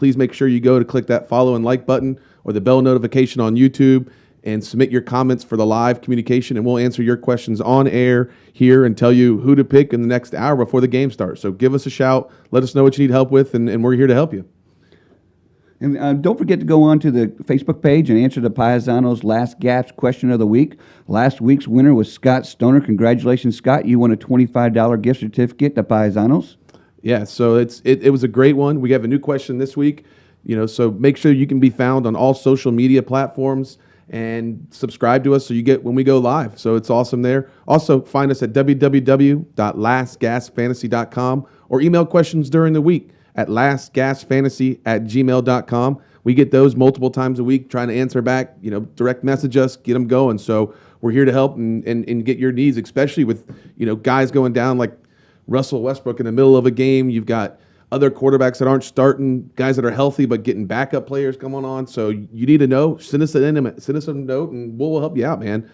please make sure you go to click that follow and like button or the bell notification on YouTube and submit your comments for the live communication, and we'll answer your questions on air here and tell you who to pick in the next hour before the game starts. So give us a shout. Let us know what you need help with, and we're here to help you. And don't forget to go on to the Facebook page and answer the Piesano's Last Gasp question of the week. Last week's winner was Scott Stoner. Congratulations, Scott. You won a $25 gift certificate to Piesano's. Yeah, so it was a great one. We have a new question this week. So make sure you can be found on all social media platforms and subscribe to us so you get when we go live. So it's awesome there. Also, find us at www.lastgasfantasy.com or email questions during the week at lastgasfantasy@gmail.com. We get those multiple times a week, trying to answer back, direct message us, get them going. So we're here to help and get your needs, especially with, guys going down like Russell Westbrook in the middle of a game. You've got other quarterbacks that aren't starting, guys that are healthy but getting backup players coming on. So you need to know. Send us a note, and we'll help you out, man.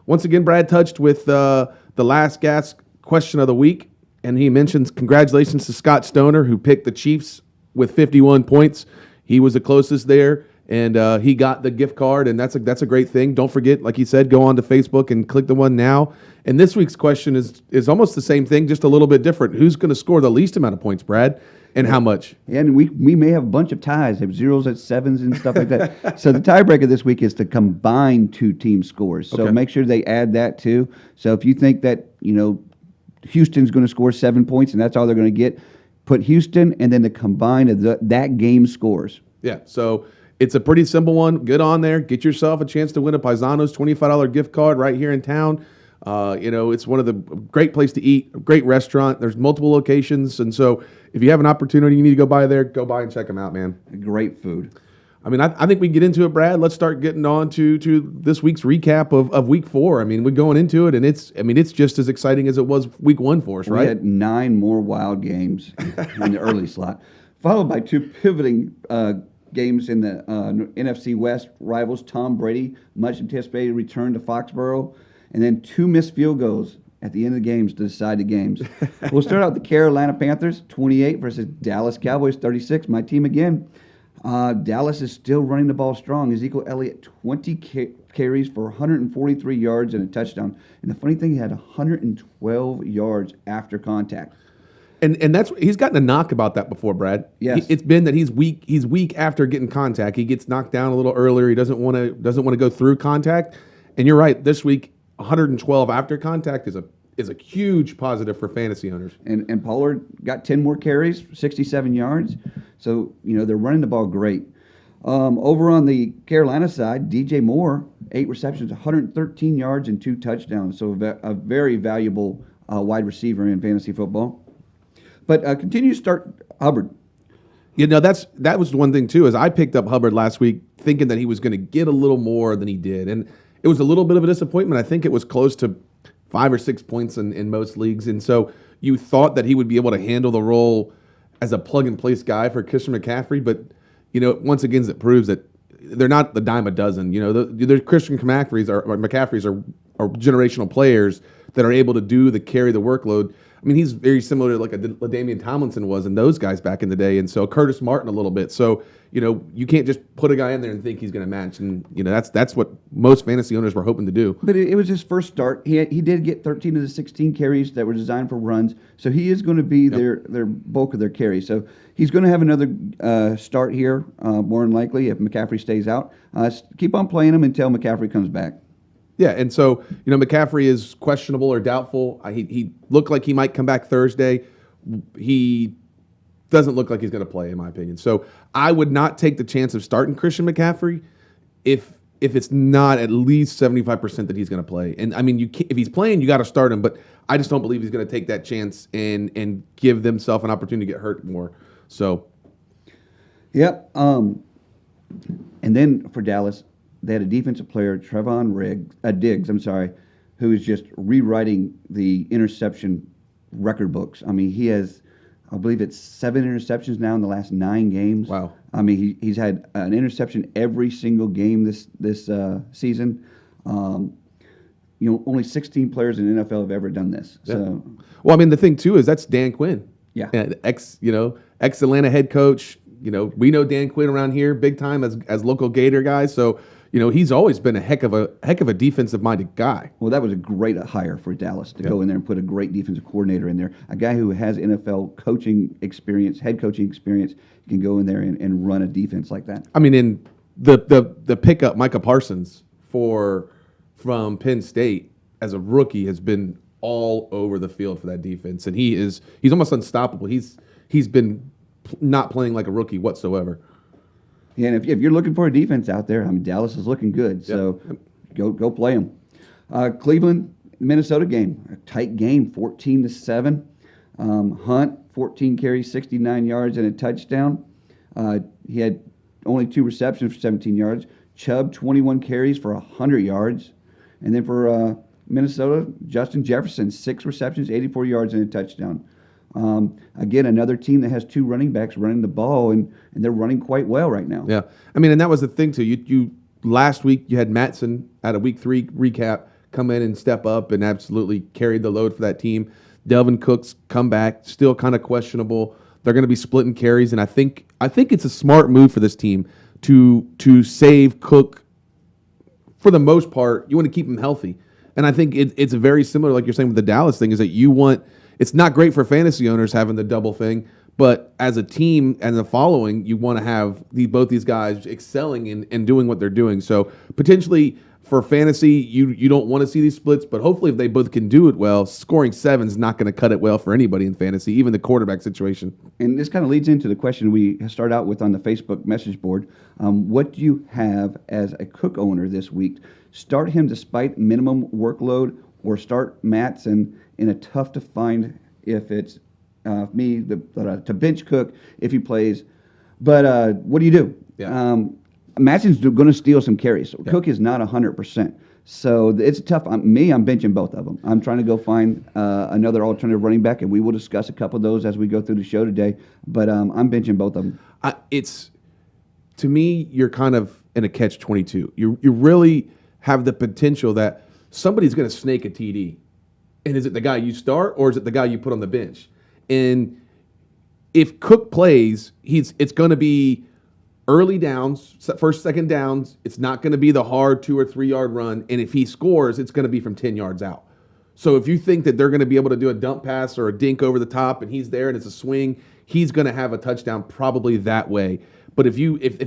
Once again, Brad touched with the Last Gasp question of the week, and he mentions congratulations to Scott Stoner, who picked the Chiefs with 51 points. He was the closest there, and he got the gift card, and that's a great thing. Don't forget, like he said, go on to Facebook and click the one now. And this week's question is almost the same thing, just a little bit different. Who's going to score the least amount of points, Brad? And how much? And we may have a bunch of ties, have zeros at sevens and stuff like that. So the tiebreaker this week is to combine two team scores. So make sure they add that too. So if you think that, Houston's going to score 7 points and that's all they're going to get, put Houston and then the combine of that game scores. Yeah, so it's a pretty simple one. Get on there. Get yourself a chance to win a Piesano's $25 gift card right here in town. It's one of the great place to eat, a great restaurant. There's multiple locations, and so if you have an opportunity, you need to go by there. Go by and check them out, man. Great food. I mean, I think we can get into it, Brad. Let's start getting on to this week's recap of Week 4. I mean, we're going into it, and it's just as exciting as it was Week 1 for us, right? We had 9 more wild games in the early slot, followed by 2 pivoting games in the NFC West. Rivals Tom Brady, much anticipated return to Foxborough, and then 2 missed field goals at the end of the games to decide the games. We'll start out the Carolina Panthers, 28 versus Dallas Cowboys, 36. My team again. Dallas is still running the ball strong. Ezekiel Elliott, 20 carries for 143 yards and a touchdown. And the funny thing, he had 112 yards after contact. And that's he's gotten a knock about that before, Brad. Yes. It's been that he's weak. He's weak after getting contact. He gets knocked down a little earlier. He doesn't want to go through contact. And you're right. This week, 112 after contact is a huge positive for fantasy owners. And Pollard got 10 more carries, 67 yards. So, they're running the ball great. Over on the Carolina side, DJ Moore, 8 receptions, 113 yards, and 2 touchdowns. So a very valuable wide receiver in fantasy football. But continue to start Hubbard. That was the one thing, too, is I picked up Hubbard last week thinking that he was going to get a little more than he did. And it was a little bit of a disappointment. I think it was close to 5 or 6 points in most leagues. And so you thought that he would be able to handle the role as a plug-and-place guy for Christian McCaffrey. But, once again, it proves that they're not the dime a dozen. The Christian McCaffreys are generational players that are able to carry the workload. I mean, he's very similar to like a LaDainian Tomlinson was and those guys back in the day. And so Curtis Martin a little bit. So, you can't just put a guy in there and think he's going to match. And, that's what most fantasy owners were hoping to do. But it was his first start. He did get 13 of the 16 carries that were designed for runs. So he is going to be their bulk of their carries. So he's going to have another start here, more than likely, if McCaffrey stays out. Keep on playing him until McCaffrey comes back. Yeah, and so, McCaffrey is questionable or doubtful. He looked like he might come back Thursday. He doesn't look like he's going to play, in my opinion. So I would not take the chance of starting Christian McCaffrey if it's not at least 75% that he's going to play. And, I mean, if he's playing, you got to start him. But I just don't believe he's going to take that chance and give themselves an opportunity to get hurt more. So. Yep. And then for Dallas, they had a defensive player, Trevon Diggs, who is just rewriting the interception record books. I mean, he has, I believe it's 7 interceptions now in the last 9 games. Wow. I mean, he's had an interception every single game this season. Only 16 players in the NFL have ever done this. Yeah. So, well, I mean, the thing too is that's Dan Quinn. Yeah. Ex Atlanta head coach. We know Dan Quinn around here big time as local Gator guys. So, he's always been a heck of a defensive-minded guy. Well, that was a great hire for Dallas to go in there and put a great defensive coordinator in there. A guy who has NFL coaching experience, head coaching experience, can go in there and run a defense like that. I mean, in the pickup, Micah Parsons from Penn State as a rookie has been all over the field for that defense, and he's almost unstoppable. He's been not playing like a rookie whatsoever. Yeah, and if you're looking for a defense out there, I mean, Dallas is looking good, so go play them. Cleveland, Minnesota game, a tight game, 14-7. Hunt, 14 carries, 69 yards, and a touchdown. He had only 2 receptions for 17 yards. Chubb, 21 carries for 100 yards. And then for Minnesota, Justin Jefferson, 6 receptions, 84 yards, and a touchdown. Again, another team that has 2 running backs running the ball, and they're running quite well right now. Yeah. I mean, and that was the thing, too. You last week, you had Mattson at a Week 3 recap come in and step up and absolutely carried the load for that team. Delvin Cook's come back, still kind of questionable. They're going to be splitting carries, and I think it's a smart move for this team to save Cook. For the most part, you want to keep him healthy. And I think it's very similar, like you're saying with the Dallas thing, is that it's not great for fantasy owners having the double thing, but as a team and the following, you want to have both these guys excelling and doing what they're doing. So potentially for fantasy, you don't want to see these splits, but hopefully if they both can do it well, scoring 7 is not going to cut it well for anybody in fantasy, even the quarterback situation. And this kind of leads into the question we start out with on the Facebook message board. What do you have as a Cook owner this week? Start him despite minimum workload, or start Mattson in a tough to find if it's to bench Cook if he plays. But what do you do? Yeah. Mattson's going to steal some carries. Yeah. Cook is not 100%. So it's tough. I'm benching both of them. I'm trying to go find another alternative running back, and we will discuss a couple of those as we go through the show today. But I'm benching both of them. To me, you're kind of in a catch-22. You really have the potential that somebody's going to snake a TD. And is it the guy you start, or is it the guy you put on the bench? And if Cook plays, it's going to be early downs, first, second downs. It's not going to be the hard 2 or 3 yard run. And if he scores, it's going to be from 10 yards out. So if you think that they're going to be able to do a dump pass or a dink over the top and he's there and it's a swing, he's going to have a touchdown probably that way. But if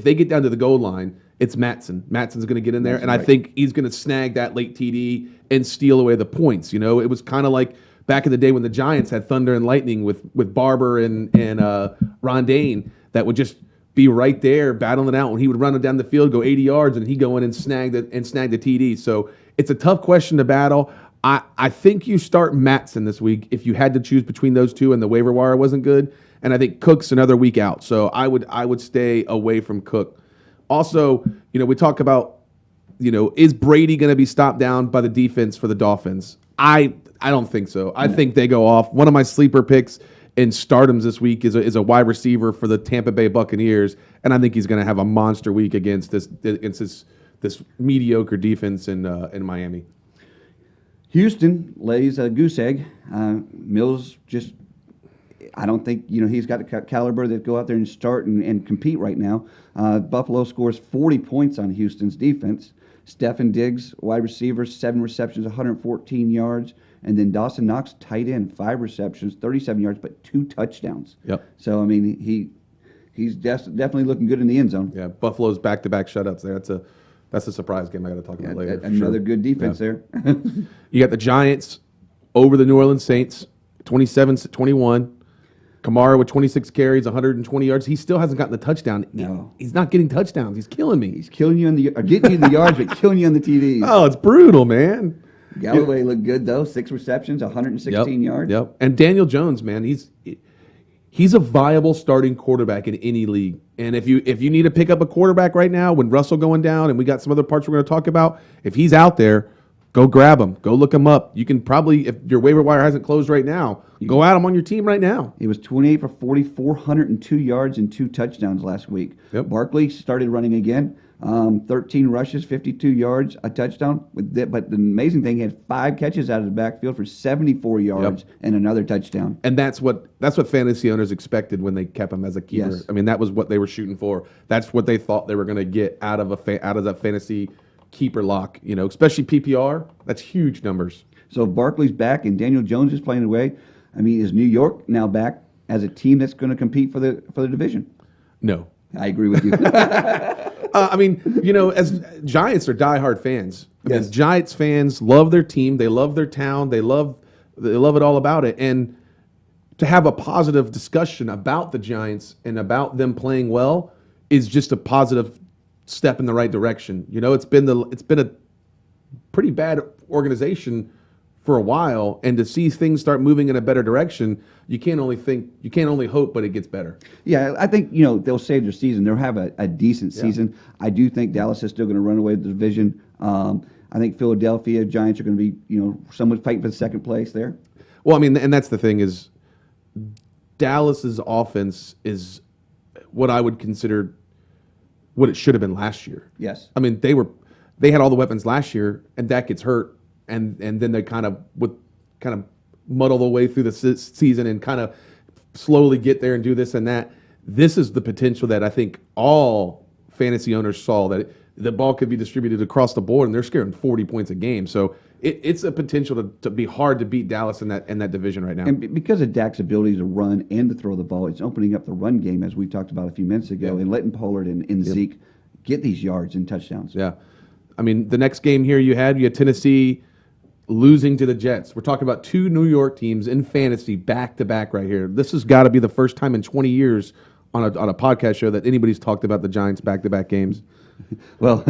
they get down to the goal line, it's Mattson. Mattson's going to get in there, and right. I think he's going to snag that late TD and steal away the points. It was kind of like back in the day when the Giants had Thunder and Lightning with Barber and Rondane that would just be right there battling it out. When he would run it down the field, go 80 yards, and he'd go in and snag the TD. So it's a tough question to battle. I think you start Mattson this week if you had to choose between those two and the waiver wire wasn't good. And I think Cook's another week out. So I would stay away from Cook. Also, we talk about, is Brady going to be stopped down by the defense for the Dolphins? I don't think so. I think they go off. One of my sleeper picks in stardoms this week is a wide receiver for the Tampa Bay Buccaneers, and I think he's going to have a monster week against this mediocre defense in Miami. Houston lays a goose egg. Mills just, I don't think he's got the caliber that go out there and start and compete right now. Buffalo scores 40 points on Houston's defense. Stephen Diggs, wide receiver, 7 receptions, 114 yards. And then Dawson Knox, tight end, 5 receptions, 37 yards, but 2 touchdowns. Yep. So, I mean, he's definitely looking good in the end zone. Yeah, Buffalo's back-to-back shutouts there. That's a surprise game I got to talk about later. Another good defense there. You got the Giants over the New Orleans Saints, 27-21. Kamara with 26 carries, 120 yards. He still hasn't gotten the touchdown. No. He's not getting touchdowns. He's killing me. He's killing you getting you in the yards, but killing you on the TDs. Oh, it's brutal, man. Galloway looked good, though. 6 receptions, 116 yards. Yep. And Daniel Jones, man, he's a viable starting quarterback in any league. And if you need to pick up a quarterback right now, when Russell going down, and we got some other parts we're going to talk about, if he's out there, go grab them. Go look them up. You can probably, if your waiver wire hasn't closed right now, go add them on your team right now. He was 28 for 40, 402 yards and 2 touchdowns last week. Yep. Barkley started running again. 13 rushes, 52 yards, a touchdown. But the amazing thing, he had 5 catches out of the backfield for 74 yards and another touchdown. And that's what fantasy owners expected when they kept him as a keeper. Yes. I mean, that was what they were shooting for. That's what they thought they were going to get out of that fantasy keeper lock. Especially PPR. That's huge numbers. So Barkley's back, and Daniel Jones is playing away. I mean, is New York now back as a team that's going to compete for the division? No. I agree with you. As Giants are diehard fans. Yes. Giants fans love their team. They love their town. They love it all about it. And to have a positive discussion about the Giants and about them playing well is just a positive step in the right direction. It's been a pretty bad organization for a while, and to see things start moving in a better direction, you can't only hope, but it gets better. Yeah, I think they'll save their season. They'll have a decent season. I do think Dallas is still going to run away with the division. I think Philadelphia Giants are going to be somewhat fighting for the second place there. Well, I mean, and that's the thing is, Dallas's offense is what I would consider what it should have been last year. Yes. I mean, they had all the weapons last year, and Dak gets hurt. And then they kind of muddle the way through the season and kind of slowly get there and do this and that. This is the potential that I think all fantasy owners saw, that the ball could be distributed across the board, and they're scoring 40 points a game. So it's a potential to be hard to beat Dallas in that division right now. And because of Dak's ability to run and to throw the ball, it's opening up the run game, as we talked about a few minutes ago, and letting Pollard and Zeke get these yards and touchdowns. Yeah. I mean, the next game here you had Tennessee losing to the Jets. We're talking about 2 New York teams in fantasy back-to-back right here. This has got to be the first time in 20 years on a podcast show that anybody's talked about the Giants back-to-back games. Well,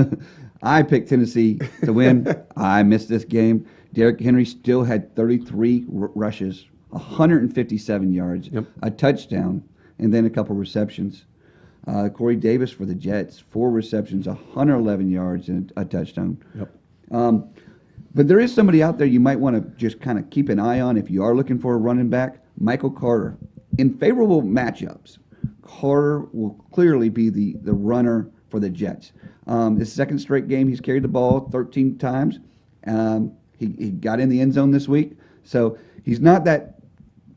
I picked Tennessee to win. I missed this game. Derrick Henry still had 33 rushes, 157 yards, a touchdown, and then a couple receptions. Corey Davis for the Jets, 4 receptions, 111 yards, and a touchdown. But there is somebody out there you might want to just kind of keep an eye on if you are looking for a running back, Michael Carter. In favorable matchups, Carter will clearly be the runner for the Jets. His second straight game, he's carried the ball 13 times. He got in the end zone this week. So he's not that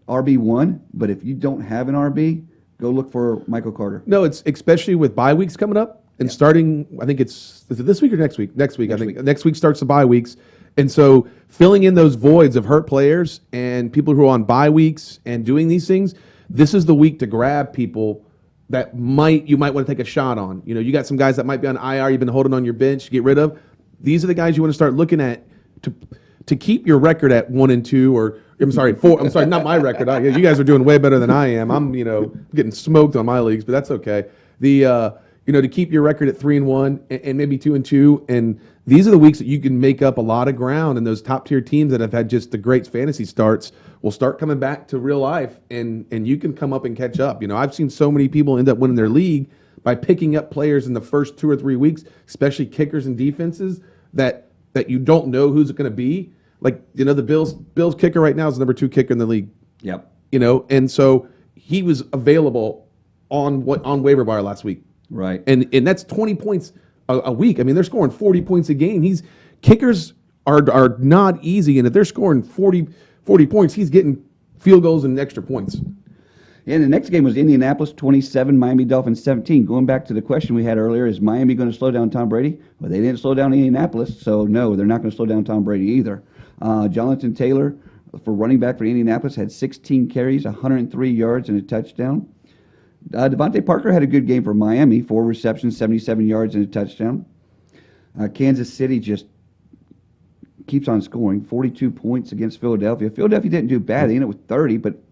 RB1, but if you don't have an RB, go look for Michael Carter. No, it's especially with bye weeks coming up and starting, I think is it this week or next week? Next week. Next week starts the bye weeks. And so filling in those voids of hurt players and people who are on bye weeks and doing these things, this is the week to grab people that you might want to take a shot on. You got some guys that might be on IR you've been holding on your bench to get rid of. These are the guys you want to start looking at to keep your record at 1-2, or I'm sorry, 4. I'm sorry, not my record. You guys are doing way better than I am. I'm getting smoked on my leagues, but that's okay. To keep your record at 3-1 and maybe 2-2, and these are the weeks that you can make up a lot of ground, and those top tier teams that have had just the great fantasy starts will start coming back to real life, and you can come up and catch up. I've seen so many people end up winning their league by picking up players in the first 2 or 3 weeks, especially kickers and defenses that you don't know who's it going to be. Like the Bills kicker right now is the number 2 kicker in the league. Yep. And so he was available on waiver wire last week. Right. And that's 20 points a week. I mean, they're scoring 40 points a game. Kickers are not easy, and if they're scoring 40 points, he's getting field goals and extra points. And the next game was Indianapolis 27, Miami Dolphins 17. Going back to the question we had earlier, is Miami going to slow down Tom Brady? Well, they didn't slow down Indianapolis, so no, they're not going to slow down Tom Brady either. Jonathan Taylor, for running back for Indianapolis, had 16 carries, 103 yards, and a touchdown. Devontae Parker had a good game for Miami, 4 receptions, 77 yards, and a touchdown. Kansas City just keeps on scoring, 42 points against Philadelphia. Philadelphia didn't do bad. They ended with 30, but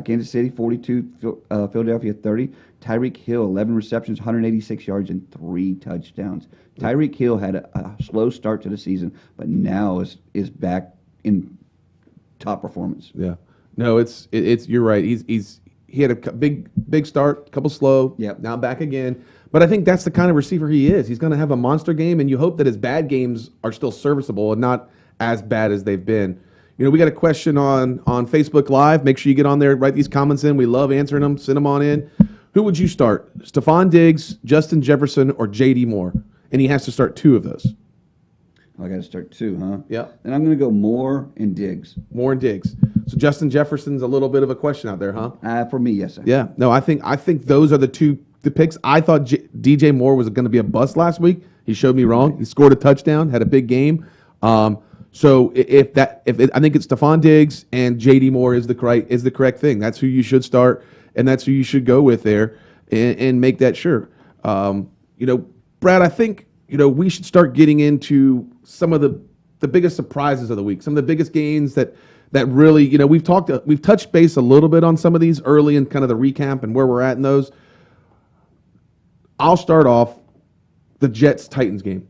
Kansas City 42, Philadelphia 30. Tyreek Hill, 11 receptions, 186 yards, and 3 touchdowns. Tyreek Hill had a slow start to the season, but now is back in top performance. Yeah. No, it's you're right. He had a big start, a couple slow. Yep. Now back again. But I think that's the kind of receiver he is. He's going to have a monster game, and you hope that his bad games are still serviceable and not as bad as they've been. We got a question on Facebook Live. Make sure you get on there, write these comments in. We love answering them. Send them on in. Who would you start? Stephon Diggs, Justin Jefferson, or J.D. Moore? And he has to start 2 of those. I got to start 2, huh? Yeah. And I'm going to go Moore and Diggs. Moore and Diggs. So Justin Jefferson's a little bit of a question out there, huh? For me, yes, sir. Yeah. No, I think those are the picks. I thought DJ Moore was going to be a bust last week. He showed me wrong. He scored a touchdown, had a big game. So I think it's Stephon Diggs and J.D. Moore is the correct thing. That's who you should start, and that's who you should go with there, and make that sure. Brad, I think we should start getting into some of the biggest surprises of the week, some of the biggest games that really we've touched base a little bit on some of these early in kind of the recap and where we're at in those. I'll start off the Jets-Titans game.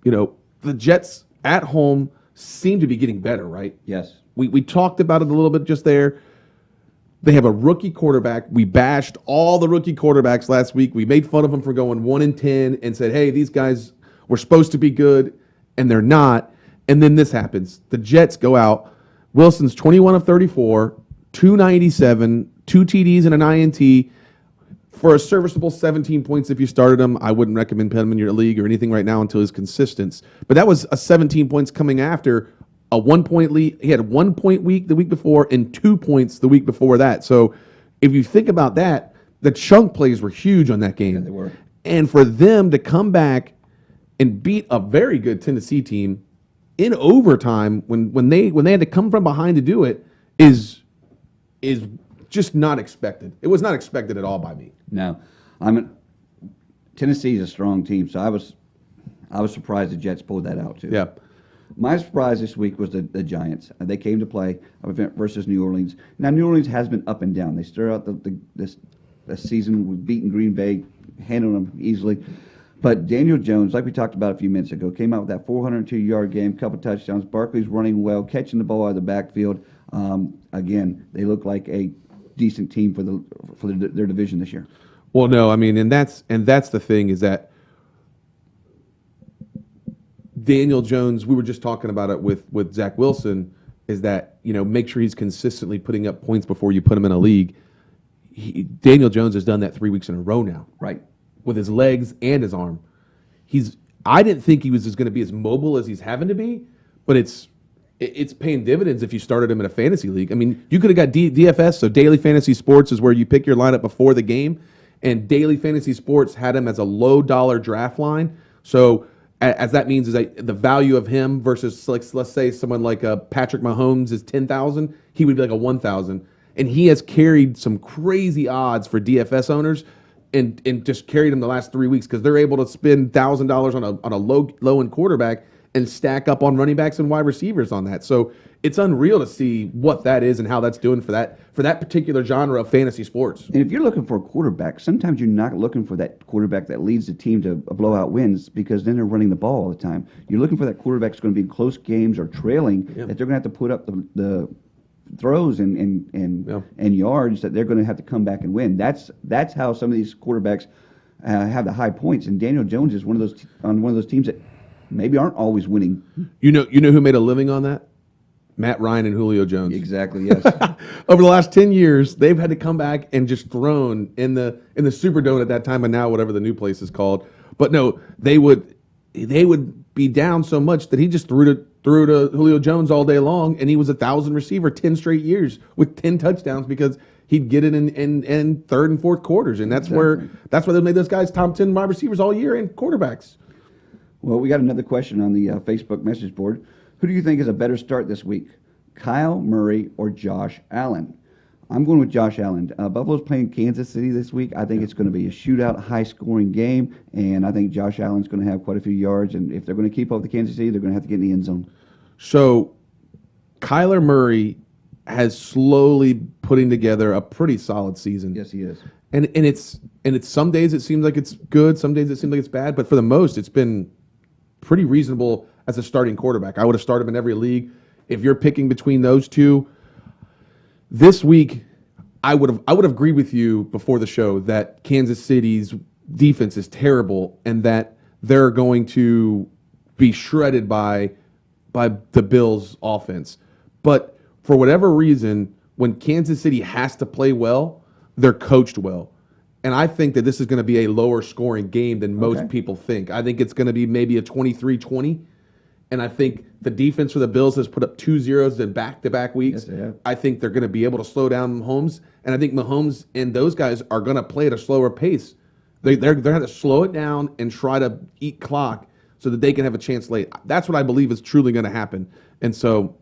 The Jets at home seem to be getting better, right? Yes. We talked about it a little bit just there. They have a rookie quarterback. We bashed all the rookie quarterbacks last week. We made fun of them for going 1-10 and said, hey, these guys were supposed to be good, and they're not. And then this happens. The Jets go out. Wilson's 21 of 34, 297, 2 TDs and an INT for a serviceable 17 points if you started him. I wouldn't recommend putting him in your league or anything right now until he's consistent. But that was a 17 points coming after a 1-point lead. He had a 1-point week the week before and 2 points the week before that. So if you think about that, the chunk plays were huge on that game. Yeah, they were. And for them to come back and beat a very good Tennessee team in overtime when they had to come from behind to do it is just not expected. It was not expected at all by me. No. Tennessee is a strong team, so I was surprised the Jets pulled that out too. Yeah. My surprise this week was the Giants. They came to play versus New Orleans. Now, New Orleans has been up and down. They started out this season with beating Green Bay, handling them easily. But Daniel Jones, like we talked about a few minutes ago, came out with that 402-yard game, couple touchdowns. Barkley's running well, catching the ball out of the backfield. Again, they look like a decent team for their division this year. Well, no, I mean, and that's the thing is that Daniel Jones, we were just talking about it with Zach Wilson, is that, make sure he's consistently putting up points before you put him in a league. Daniel Jones has done that 3 weeks in a row now. Right. With his legs and his arm. I didn't think he was going to be as mobile as he's having to be, but it's paying dividends if you started him in a fantasy league. I mean, you could have got DFS, so Daily Fantasy Sports is where you pick your lineup before the game, and Daily Fantasy Sports had him as a low dollar draft line. So as that means is that the value of him versus, like, let's say someone like Patrick Mahomes is 10,000, he would be like a 1,000. And he has carried some crazy odds for DFS owners and just carried him the last 3 weeks because they're able to spend $1,000 on a low end quarterback and stack up on running backs and wide receivers on that. So it's unreal to see what that is and how that's doing for that particular genre of fantasy sports. And if you're looking for a quarterback, sometimes you're not looking for that quarterback that leads the team to blowout wins because then they're running the ball all the time. You're looking for that quarterback that's going to be in close games or trailing that they're going to have to put up the throws and yards that they're going to have to come back and win. That's how some of these quarterbacks have the high points. And Daniel Jones is one of those teams that maybe aren't always winning. You know who made a living on that? Matt Ryan and Julio Jones. Exactly, yes. Over the last 10 years, they've had to come back and just thrown in the Superdome at that time, and now whatever the new place is called. But no, they would be down so much that he just threw to Julio Jones all day long, and he was 1,000 receiver 10 straight years with 10 touchdowns because he'd get it in third and fourth quarters, and that's why they made those guys top 10 wide receivers all year and quarterbacks. Well, we got another question on the Facebook message board. Who do you think is a better start this week, Kyle Murray or Josh Allen? I'm going with Josh Allen. Buffalo's playing Kansas City this week. I think it's going to be a shootout, high-scoring game, and I think Josh Allen's going to have quite a few yards. And if they're going to keep up with Kansas City, they're going to have to get in the end zone. So, Kyler Murray has slowly putting together a pretty solid season. Yes, he is. And it's some days it seems like it's good, some days it seems like it's bad, but for the most, it's been pretty reasonable as a starting quarterback. I would have started him in every league. If you're picking between those two, this week, I would have agreed with you before the show that Kansas City's defense is terrible and that they're going to be shredded by by the Bills' offense. But for whatever reason, when Kansas City has to play well, they're coached well. And I think that this is going to be a lower scoring game than most people think. I think it's going to be maybe a 23-20. And I think the defense for the Bills has put up 2 zeros in back-to-back weeks. Yes, I think they're going to be able to slow down Mahomes. And I think Mahomes and those guys are going to play at a slower pace. They're going to slow it down and try to eat clock so that they can have a chance late. That's what I believe is truly going to happen. And so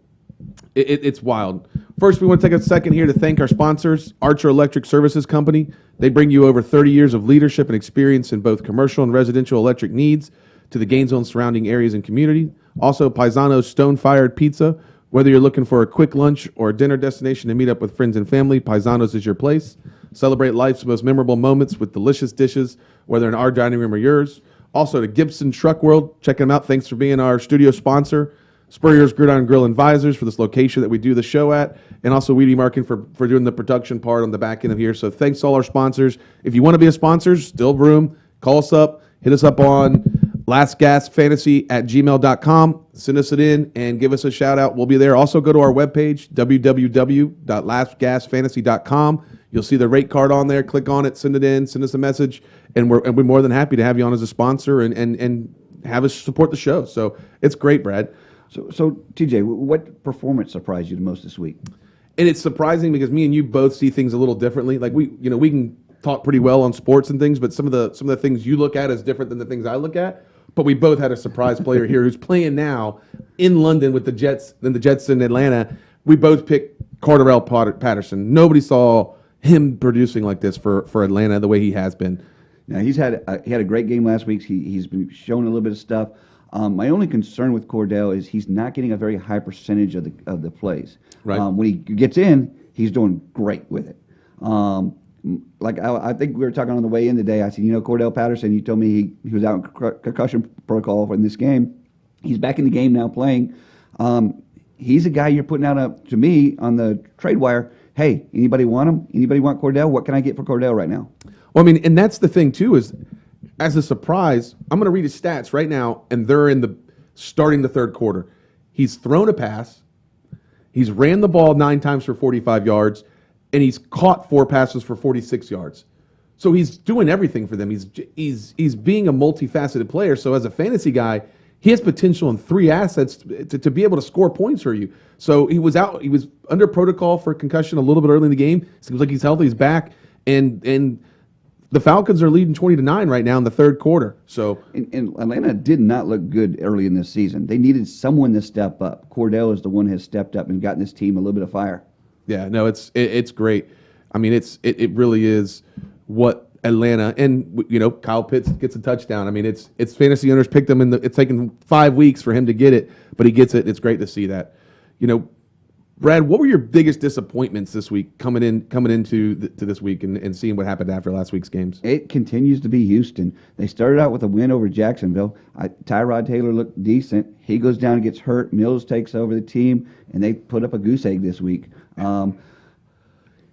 it's wild. First, we want to take a second here to thank our sponsors, Archer Electric Services Company. They bring you over 30 years of leadership and experience in both commercial and residential electric needs to the Gainesville and surrounding areas and community. Also, Piesano's Stone-Fired Pizza. Whether you're looking for a quick lunch or a dinner destination to meet up with friends and family, Piesano's is your place. Celebrate life's most memorable moments with delicious dishes, whether in our dining room or yours. Also, to Gibson Truck World. Check them out. Thanks for being our studio sponsor. Spurrier's Gridiron Grill and Visors for this location that we do the show at. And also Weedy Markin for doing the production part on the back end of here. So thanks to all our sponsors. If you want to be a sponsor, still room. Call us up. Hit us up on lastgasfantasy@gmail.com. Send us it in and give us a shout out. We'll be there. Also go to our webpage, www.lastgasfantasy.com. You'll see the rate card on there. Click on it, send it in, send us a message, and we're more than happy to have you on as a sponsor and have us support the show. So it's great, Brad. So TJ, what performance surprised you the most this week? And it's surprising because me and you both see things a little differently. Like we can talk pretty well on sports and things, but some of the things you look at is different than the things I look at. But we both had a surprise player here who's playing now in London with the Jets in Atlanta. We both picked Cordarrelle Patterson. Nobody saw him producing like this for Atlanta the way he has been. Now he had a great game last week. He's been showing a little bit of stuff. My only concern with Cordell is he's not getting a very high percentage of the plays. Right. When he gets in, he's doing great with it. I think we were talking on the way in today. I said, Cordell Patterson, you told me he was out in concussion protocol in this game. He's back in the game now playing. He's a guy you're putting out to me on the trade wire. Hey, anybody want him? Anybody want Cordell? What can I get for Cordell right now? Well, I mean, and that's the thing too is, as a surprise, I'm going to read his stats right now, and they're starting the third quarter. He's thrown a pass, he's ran the ball 9 times for 45 yards, and he's caught 4 passes for 46 yards. So he's doing everything for them. He's being a multifaceted player. So as a fantasy guy, he has potential in 3 assets to be able to score points for you. So he was under protocol for concussion a little bit early in the game. Seems like he's healthy. He's back, and the Falcons are leading 20-9 right now in the third quarter. So and Atlanta did not look good early in this season. They needed someone to step up. Cordell is the one who has stepped up and gotten this team a little bit of fire. Yeah, no, it's great. I mean, it really is what Atlanta, and Kyle Pitts gets a touchdown. I mean, it's fantasy owners picked him it's taken 5 weeks for him to get it, but he gets it. It's great to see that. Brad, what were your biggest disappointments this week coming into this week and seeing what happened after last week's games? It continues to be Houston. They started out with a win over Jacksonville. Tyrod Taylor looked decent. He goes down and gets hurt. Mills takes over the team, and they put up a goose egg this week.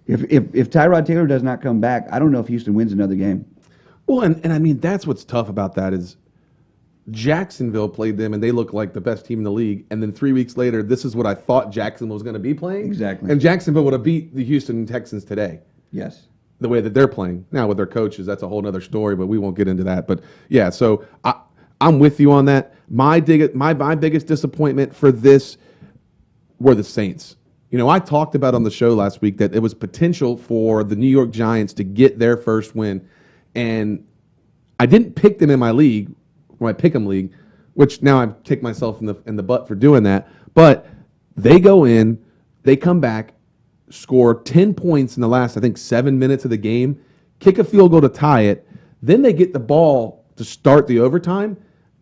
If Tyrod Taylor does not come back, I don't know if Houston wins another game. Well, and I mean, that's what's tough about that is Jacksonville played them, and they look like the best team in the league. And then 3 weeks later, this is what I thought Jacksonville was going to be playing. Exactly. And Jacksonville would have beat the Houston Texans today. Yes. The way that they're playing. Now, with their coaches, that's a whole other story, but we won't get into that. But, yeah, so I'm with you on that. My biggest disappointment for this were the Saints. I talked about on the show last week that it was potential for the New York Giants to get their first win. And I didn't pick them in my league, my pick'em league, which now I kick myself in the butt for doing that. But they go in, they come back, score 10 points in the last, I think, 7 minutes of the game, kick a field goal to tie it. Then they get the ball to start the overtime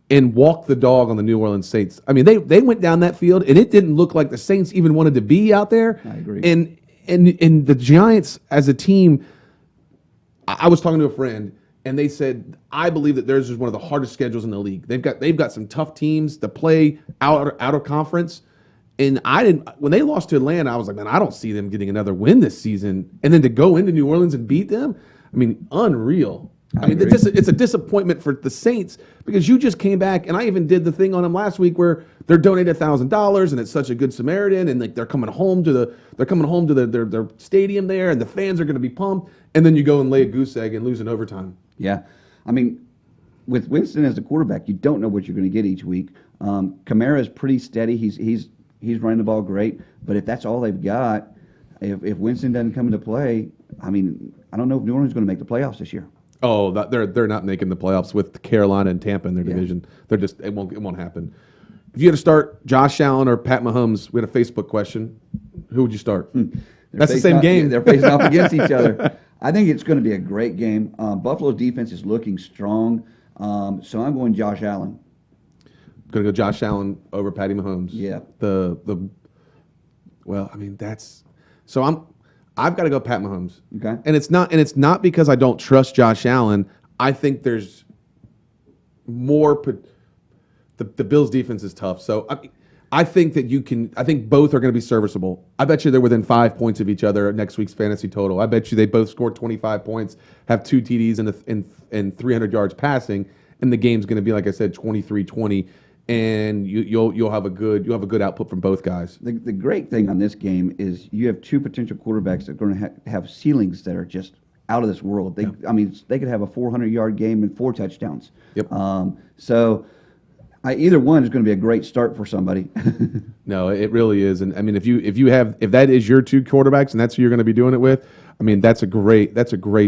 and walk the dog on the New Orleans Saints. I mean, they went down that field, and it didn't look like the Saints even wanted to be out there. I agree. And the Giants as a team, I was talking to a friend, and they said, I believe that theirs is one of the hardest schedules in the league. They've got some tough teams to play out of conference. And when they lost to Atlanta, I was like, man, I don't see them getting another win this season. And then to go into New Orleans and beat them, I mean, unreal. I mean, it's a disappointment for the Saints because you just came back, and I even did the thing on them last week where they're donating $1,000, and it's such a good Samaritan, and like they're coming home to their stadium there, and the fans are going to be pumped, and then you go and lay a goose egg and lose in overtime. Yeah, I mean, with Winston as the quarterback, you don't know what you're going to get each week. Kamara is pretty steady. He's running the ball great, but if that's all they've got, if Winston doesn't come into play, I mean, I don't know if New Orleans is going to make the playoffs this year. Oh, they're not making the playoffs with Carolina and Tampa in their division. They're just it won't happen. If you had to start Josh Allen or Pat Mahomes, we had a Facebook question. Who would you start? That's the same game. They're facing off against each other. I think it's going to be a great game. Buffalo's defense is looking strong, so I'm going Josh Allen. Going to go Josh Allen over Patty Mahomes. Yeah. Well, I mean I've got to go Pat Mahomes. Okay. And it's not because I don't trust Josh Allen. I think there's more. The Bills' defense is tough, so I think that I think both are going to be serviceable. I bet you they're within 5 points of each other at next week's fantasy total. I bet you they both score 25 points, have 2 TDs and 300 yards passing, and the game's going to be, like I said, 23-20. And you'll have a good output from both guys. The great thing on this game is you have 2 potential quarterbacks that are going to have ceilings that are just out of this world. I mean, they could have a 400-yard game and 4 touchdowns. Yep. Either one is going to be a great start for somebody. No, it really is. And I mean, if that is your 2 quarterbacks and that's who you're going to be doing it with, I mean, that's a great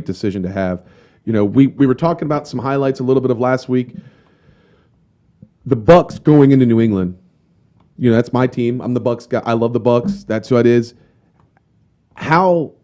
decision to have. You know, we were talking about some highlights a little bit of last week. The Bucs going into New England. You know, that's my team. I'm the Bucs guy. I love the Bucs. That's who it is. How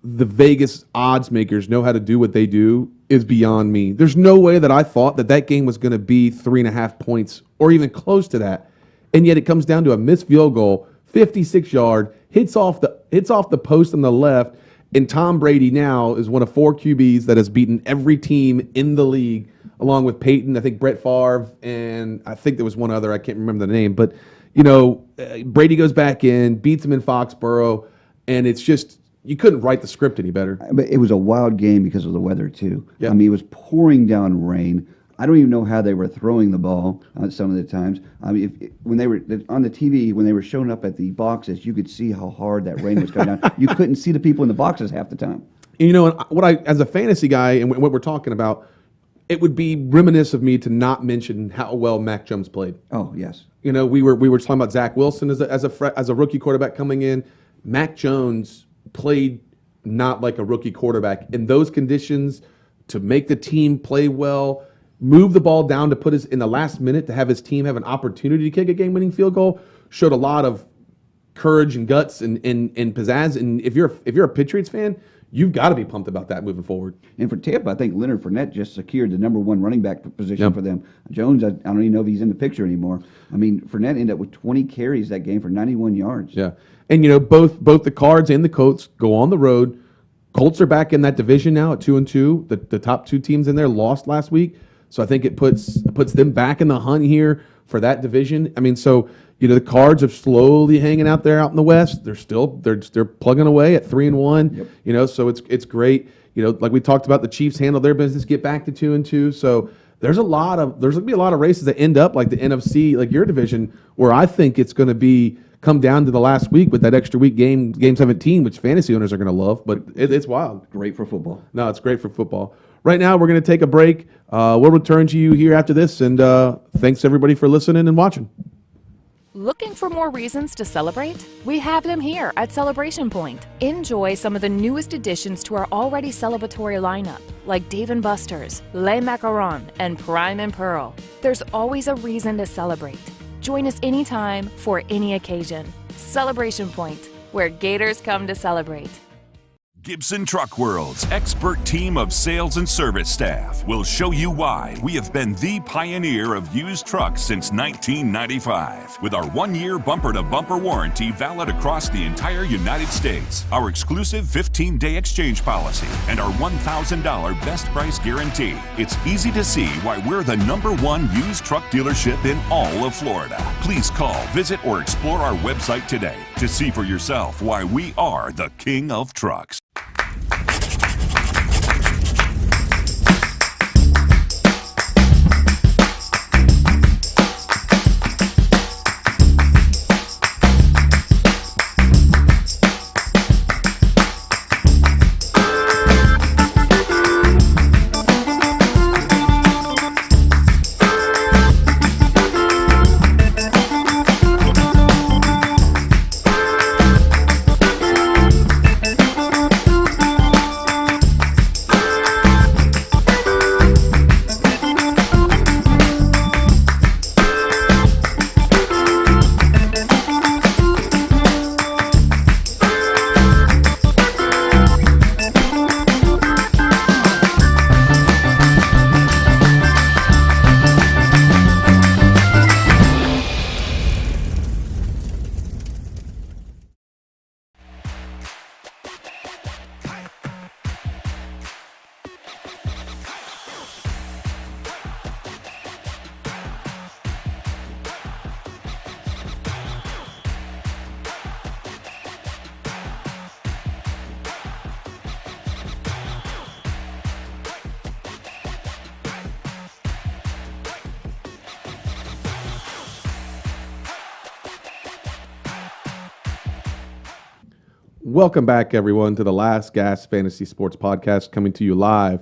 the Vegas odds makers know how to do what they do is beyond me. There's no way that I thought that game was going to be 3.5 points or even close to that. And yet it comes down to a missed field goal, 56-yard, hits off the post on the left, and Tom Brady now is one of 4 QBs that has beaten every team in the league, along with Peyton, I think Brett Favre, and I think there was one other, I can't remember the name. But, you know, Brady goes back in, beats him in Foxborough, and it's just, you couldn't write the script any better. But it was a wild game because of the weather, too. Yep. I mean, it was pouring down rain. I don't even know how they were throwing the ball some of the times. I mean, when they were on the TV, when they were showing up at the boxes, you could see how hard that rain was coming down. You couldn't see the people in the boxes half the time. And, you know, as a fantasy guy and what we're talking about, it would be reminiscent of me to not mention how well Mac Jones played. Oh, yes. You know, we were talking about Zach Wilson as a rookie quarterback coming in. Mac Jones played not like a rookie quarterback in those conditions to make the team play well, move the ball down to put us in the last minute to have his team have an opportunity to kick a game-winning field goal. Showed a lot of courage and guts and pizzazz. And if you're a Patriots fan, you've got to be pumped about that moving forward. And for Tampa, I think Leonard Fournette just secured the number 1 running back position for them. Jones, I don't even know if he's in the picture anymore. I mean, Fournette ended up with 20 carries that game for 91 yards. Yeah. And, you know, both the Cards and the Colts go on the road. Colts are back in that division now at 2-2. The top 2 teams in there lost last week. So I think it puts them back in the hunt here for that division. I mean, so, you know, the Cards are slowly hanging out there out in the West. They're plugging away at 3-1. Yep. You know, so it's great. You know, like we talked about, the Chiefs handle their business, get back to 2-2. So there's going to be a lot of races that end up like the NFC, like your division, where I think it's going to come down to the last week with that extra week game 17, which fantasy owners are going to love. But it's wild. Great for football. No, it's great for football. Right now, we're going to take a break. We'll return to you here after this, and thanks everybody for listening and watching. Looking for more reasons to celebrate? We have them here at Celebration Point. Enjoy some of the newest additions to our already celebratory lineup, like Dave & Buster's, Les Macarons, and Prime and Pearl. There's always a reason to celebrate. Join us anytime for any occasion. Celebration Point, where Gators come to celebrate. Gibson Truck World's expert team of sales and service staff will show you why we have been the pioneer of used trucks since 1995. With our 1-year bumper-to-bumper warranty valid across the entire United States, our exclusive 15-day exchange policy, and our $1,000 best price guarantee, it's easy to see why we're the #1 used truck dealership in all of Florida. Please call, visit, or explore our website today to see for yourself why we are the king of trucks. Welcome back, everyone, to the last Gasp Fantasy Sports Podcast, coming to you live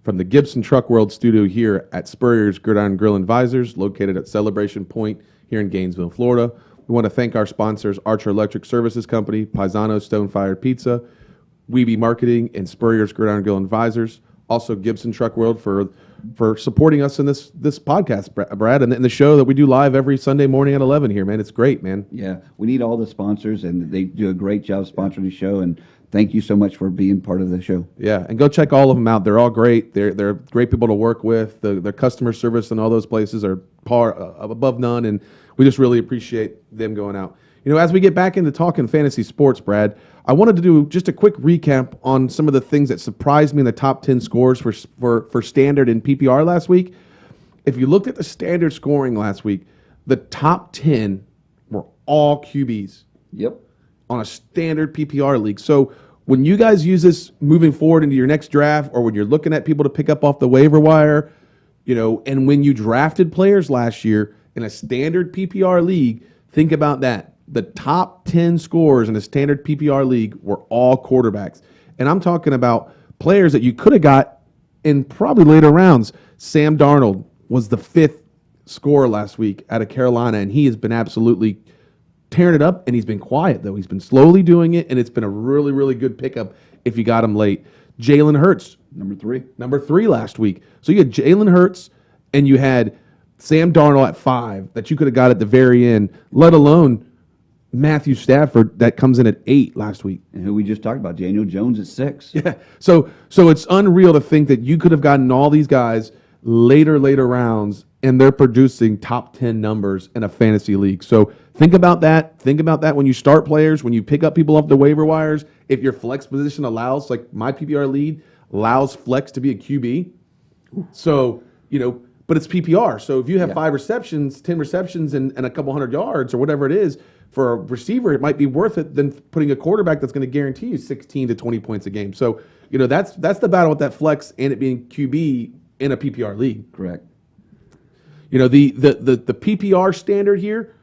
from the Gibson Truck World studio here at Spurrier's Gridiron Grill and Visors, located at Celebration Point here in Gainesville, Florida. We want to thank our sponsors, Archer Electric Services Company, Piesano Stone-Fired Pizza, Weeby Marketing, and Spurrier's Gridiron Grill and Visors. Also, Gibson Truck World for supporting us in this podcast, Brad, and the show that we do live every Sunday morning at 11 here, man. It's great, man. Yeah, we need all the sponsors, and they do a great job sponsoring the show, and thank you so much for being part of the show. Yeah, and go check all of them out. They're all great. They're great people to work with. Their customer service and all those places are above none, and we just really appreciate them going out. You know, as we get back into talking fantasy sports, Brad, I wanted to do just a quick recap on some of the things that surprised me in the top 10 scores for standard and PPR last week. If you looked at the standard scoring last week, the top 10 were all QBs. Yep. On a standard PPR league. So when you guys use this moving forward into your next draft, or when you're looking at people to pick up off the waiver wire, you know, and when you drafted players last year in a standard PPR league, think about that. The top 10 scores in a standard PPR league were all quarterbacks. And I'm talking about players that you could have got in probably later rounds. Sam Darnold was the 5th scorer last week out of Carolina, and he has been absolutely tearing it up, and he's been quiet, though. He's been slowly doing it, and it's been a really, really good pickup if you got him late. Jalen Hurts. Number 3 last week. So you had Jalen Hurts, and you had Sam Darnold at 5 that you could have got at the very end, let alone Matthew Stafford that comes in at 8 last week. And who we just talked about, Daniel Jones at 6. Yeah. So it's unreal to think that you could have gotten all these guys later rounds, and they're producing top 10 numbers in a fantasy league. So think about that. Think about that when you start players, when you pick up people off the waiver wires. If your flex position allows, like my PPR lead allows flex to be a QB. So, you know, but it's PPR. So if you have 5 receptions, 10 receptions, and a couple hundred yards or whatever it is, for a receiver, it might be worth it than putting a quarterback that's going to guarantee you 16 to 20 points a game. So, you know, that's the battle with that flex and it being QB in a PPR league. Correct. You know, the PPR standard here,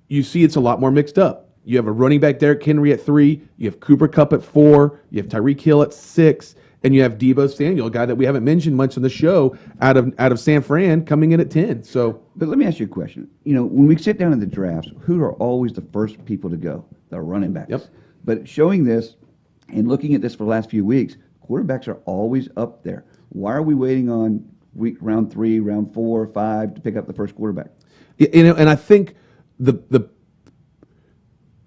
you see it's a lot more mixed up. You have a running back, Derrick Henry, at 3. You have Cooper Kupp at 4. You have Tyreek Hill at 6. And you have Deebo Samuel, a guy that we haven't mentioned much on the show, out of San Fran, coming in at 10. So, but let me ask you a question. You know, when we sit down in the drafts, who are always the first people to go? The running backs. Yep. But showing this and looking at this for the last few weeks, quarterbacks are always up there. Why are we waiting on round 3, round 4, 5 to pick up the first quarterback? You know, and I think the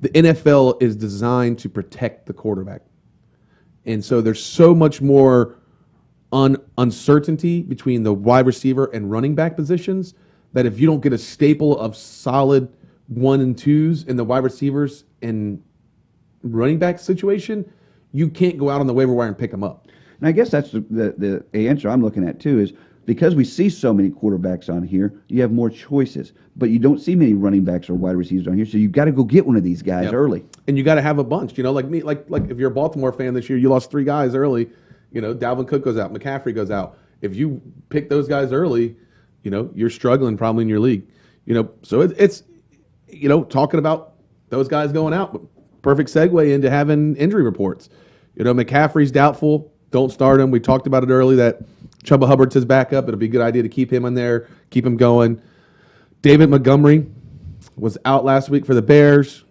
NFL is designed to protect the quarterback. And so there's so much more uncertainty between the wide receiver and running back positions that if you don't get a staple of solid 1 and 2s in the wide receivers and running back situation, you can't go out on the waiver wire and pick them up. And I guess that's the answer I'm looking at, too, is because we see so many quarterbacks on here, you have more choices. But you don't see many running backs or wide receivers on here, so you've got to go get one of these guys early. And you got to have a bunch. You know, like me, like if you're a Baltimore fan this year, you lost 3 guys early. You know, Dalvin Cook goes out, McCaffrey goes out. If you pick those guys early, you know, you're struggling probably in your league. You know, so it's you know, talking about those guys going out, perfect segue into having injury reports. You know, McCaffrey's doubtful. Don't start him. We talked about it early that Chuba Hubbard's his backup. It'll be a good idea to keep him in there, keep him going. David Montgomery was out last week for the Bears.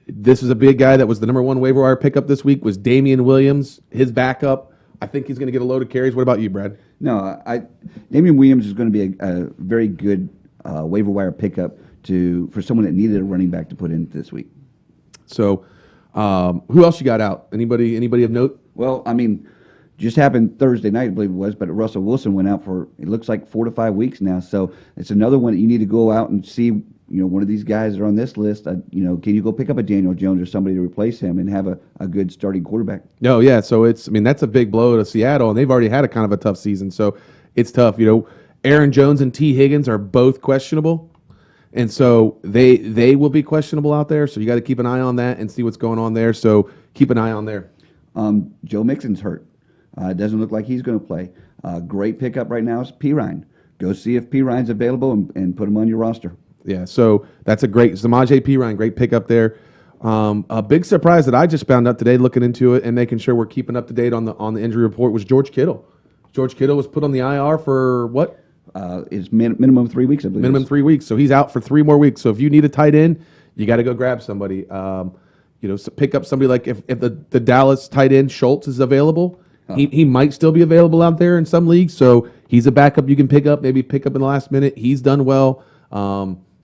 This is a big guy that was the number 1 waiver wire pickup this week was Damian Williams, his backup. I think he's going to get a load of carries. What about you, Brad? No, Damian Williams is going to be a very good waiver wire pickup for someone that needed a running back to put in this week. So, who else you got out? Anybody of note? Well, I mean, just happened Thursday night, I believe it was, but Russell Wilson went out for, it looks like 4 to 5 weeks now. So it's another one that you need to go out and see, you know, one of these guys that are on this list. You know, can you go pick up a Daniel Jones or somebody to replace him and have a good starting quarterback? No, yeah. So that's a big blow to Seattle, and they've already had a kind of a tough season. So it's tough. You know, Aaron Jones and T. Higgins are both questionable. And so they will be questionable out there. So you got to keep an eye on that and see what's going on there. So keep an eye on there. Joe Mixon's hurt. It doesn't look like he's going to play. Great pickup right now is Pirine. Go see if Pirine's available and put him on your roster. Yeah, so that's a great Samaje Pirine, great pickup there. A big surprise that I just found out today, looking into it and making sure we're keeping up to date on the injury report, was George Kittle. George Kittle was put on the IR for what? Is minimum 3 weeks, I believe. Minimum 3 weeks. So he's out for 3 more weeks. So if you need a tight end, you got to go grab somebody. Pick up somebody like if the Dallas tight end Schultz is available, he might still be available out there in some leagues. So he's a backup you can pick up in the last minute. He's done well.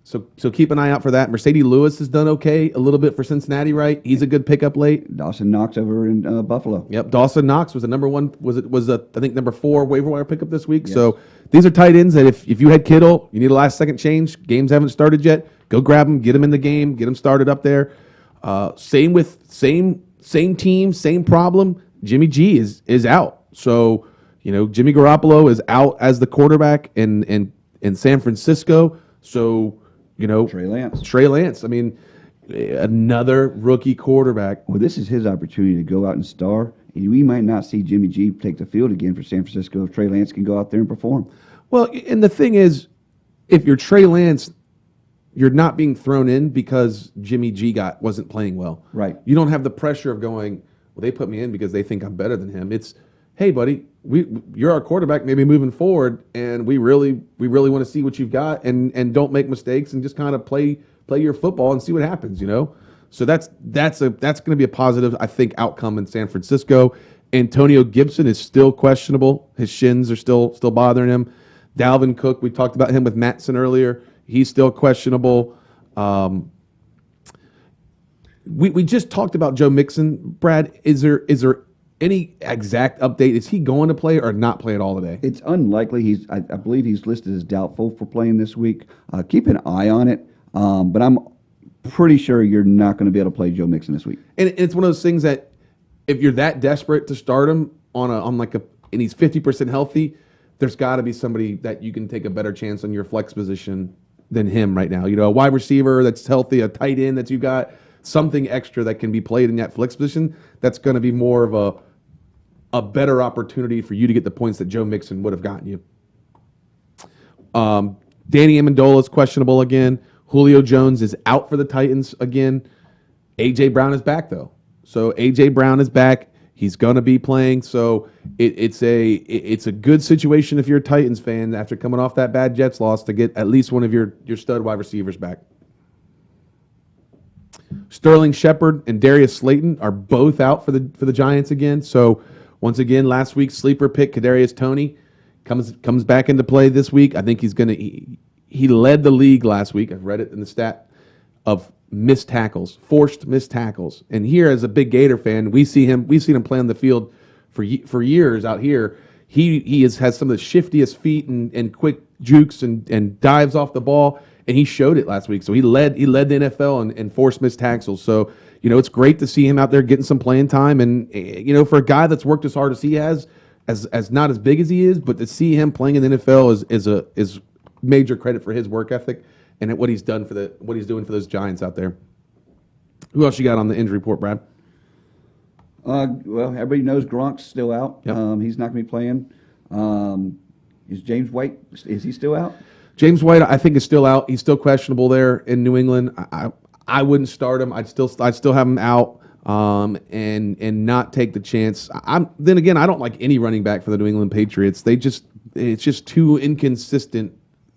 So keep an eye out for that. Mercedes Lewis has done okay a little bit for Cincinnati, right? He's a good pickup late. Dawson Knox over in Buffalo. Yep, Dawson Knox was the number one. I think number 4 waiver wire pickup this week. Yes. So these are tight ends that if you had Kittle, you need a last second change. Games haven't started yet. Go grab him, get him in the game, get him started up there. Same team, same problem. Jimmy G is out. So Jimmy Garoppolo is out as the quarterback in San Francisco. So. Trey Lance. I mean, another rookie quarterback. Well, this is his opportunity to go out and star. And we might not see Jimmy G take the field again for San Francisco if Trey Lance can go out there and perform. Well, and the thing is, if you're Trey Lance, you're not being thrown in because Jimmy G wasn't playing well. Right. You don't have the pressure of going, well, they put me in because they think I'm better than him. It's, hey, buddy, you're our quarterback maybe moving forward, and we really want to see what you've got, and don't make mistakes, and just kind of play your football and see what happens, So that's going to be a positive, I think, outcome in San Francisco. Antonio Gibson is still questionable. His shins are still bothering him. Dalvin Cook, we talked about him with Mattson earlier. He's still questionable. We just talked about Joe Mixon. Brad, is there any exact update? Is he going to play or not play at all today? It's unlikely. I believe he's listed as doubtful for playing this week. Keep an eye on it. But I'm pretty sure you're not going to be able to play Joe Mixon this week. And it's one of those things that if you're that desperate to start him and he's 50% healthy, there's got to be somebody that you can take a better chance on your flex position than him right now. A wide receiver that's healthy, a tight end that you got, something extra that can be played in that flex position. That's going to be more of a better opportunity for you to get the points that Joe Mixon would have gotten you. Danny Amendola is questionable again. Julio Jones is out for the Titans again. A.J. Brown is back, though. So A.J. Brown is back. He's going to be playing. So it's a good situation if you're a Titans fan after coming off that bad Jets loss to get at least one of your stud wide receivers back. Sterling Shepard and Darius Slayton are both out for the Giants again. So once again, last week's sleeper pick, Kadarius Toney, comes back into play this week. I think he's going to. He led the league last week. I've read it in the stat of missed tackles, forced missed tackles. And here, as a big Gator fan, we've seen him play on the field for years out here. He has some of the shiftiest feet and quick jukes and dives off the ball. And he showed it last week. So he led the NFL in forced missed tackles. So, it's great to see him out there getting some playing time. And, for a guy that's worked as hard as he has, as not as big as he is, but to see him playing in the NFL is major credit for his work ethic and what he's doing for those Giants out there. Who else you got on the injury report, Brad? Well, everybody knows Gronk's still out. Yep. He's not going to be playing. Is James White, is he still out? James White, I think, is still out. He's still questionable there in New England. I wouldn't start him. I'd still have him out and not take the chance. Then again, I don't like any running back for the New England Patriots. It's just too inconsistent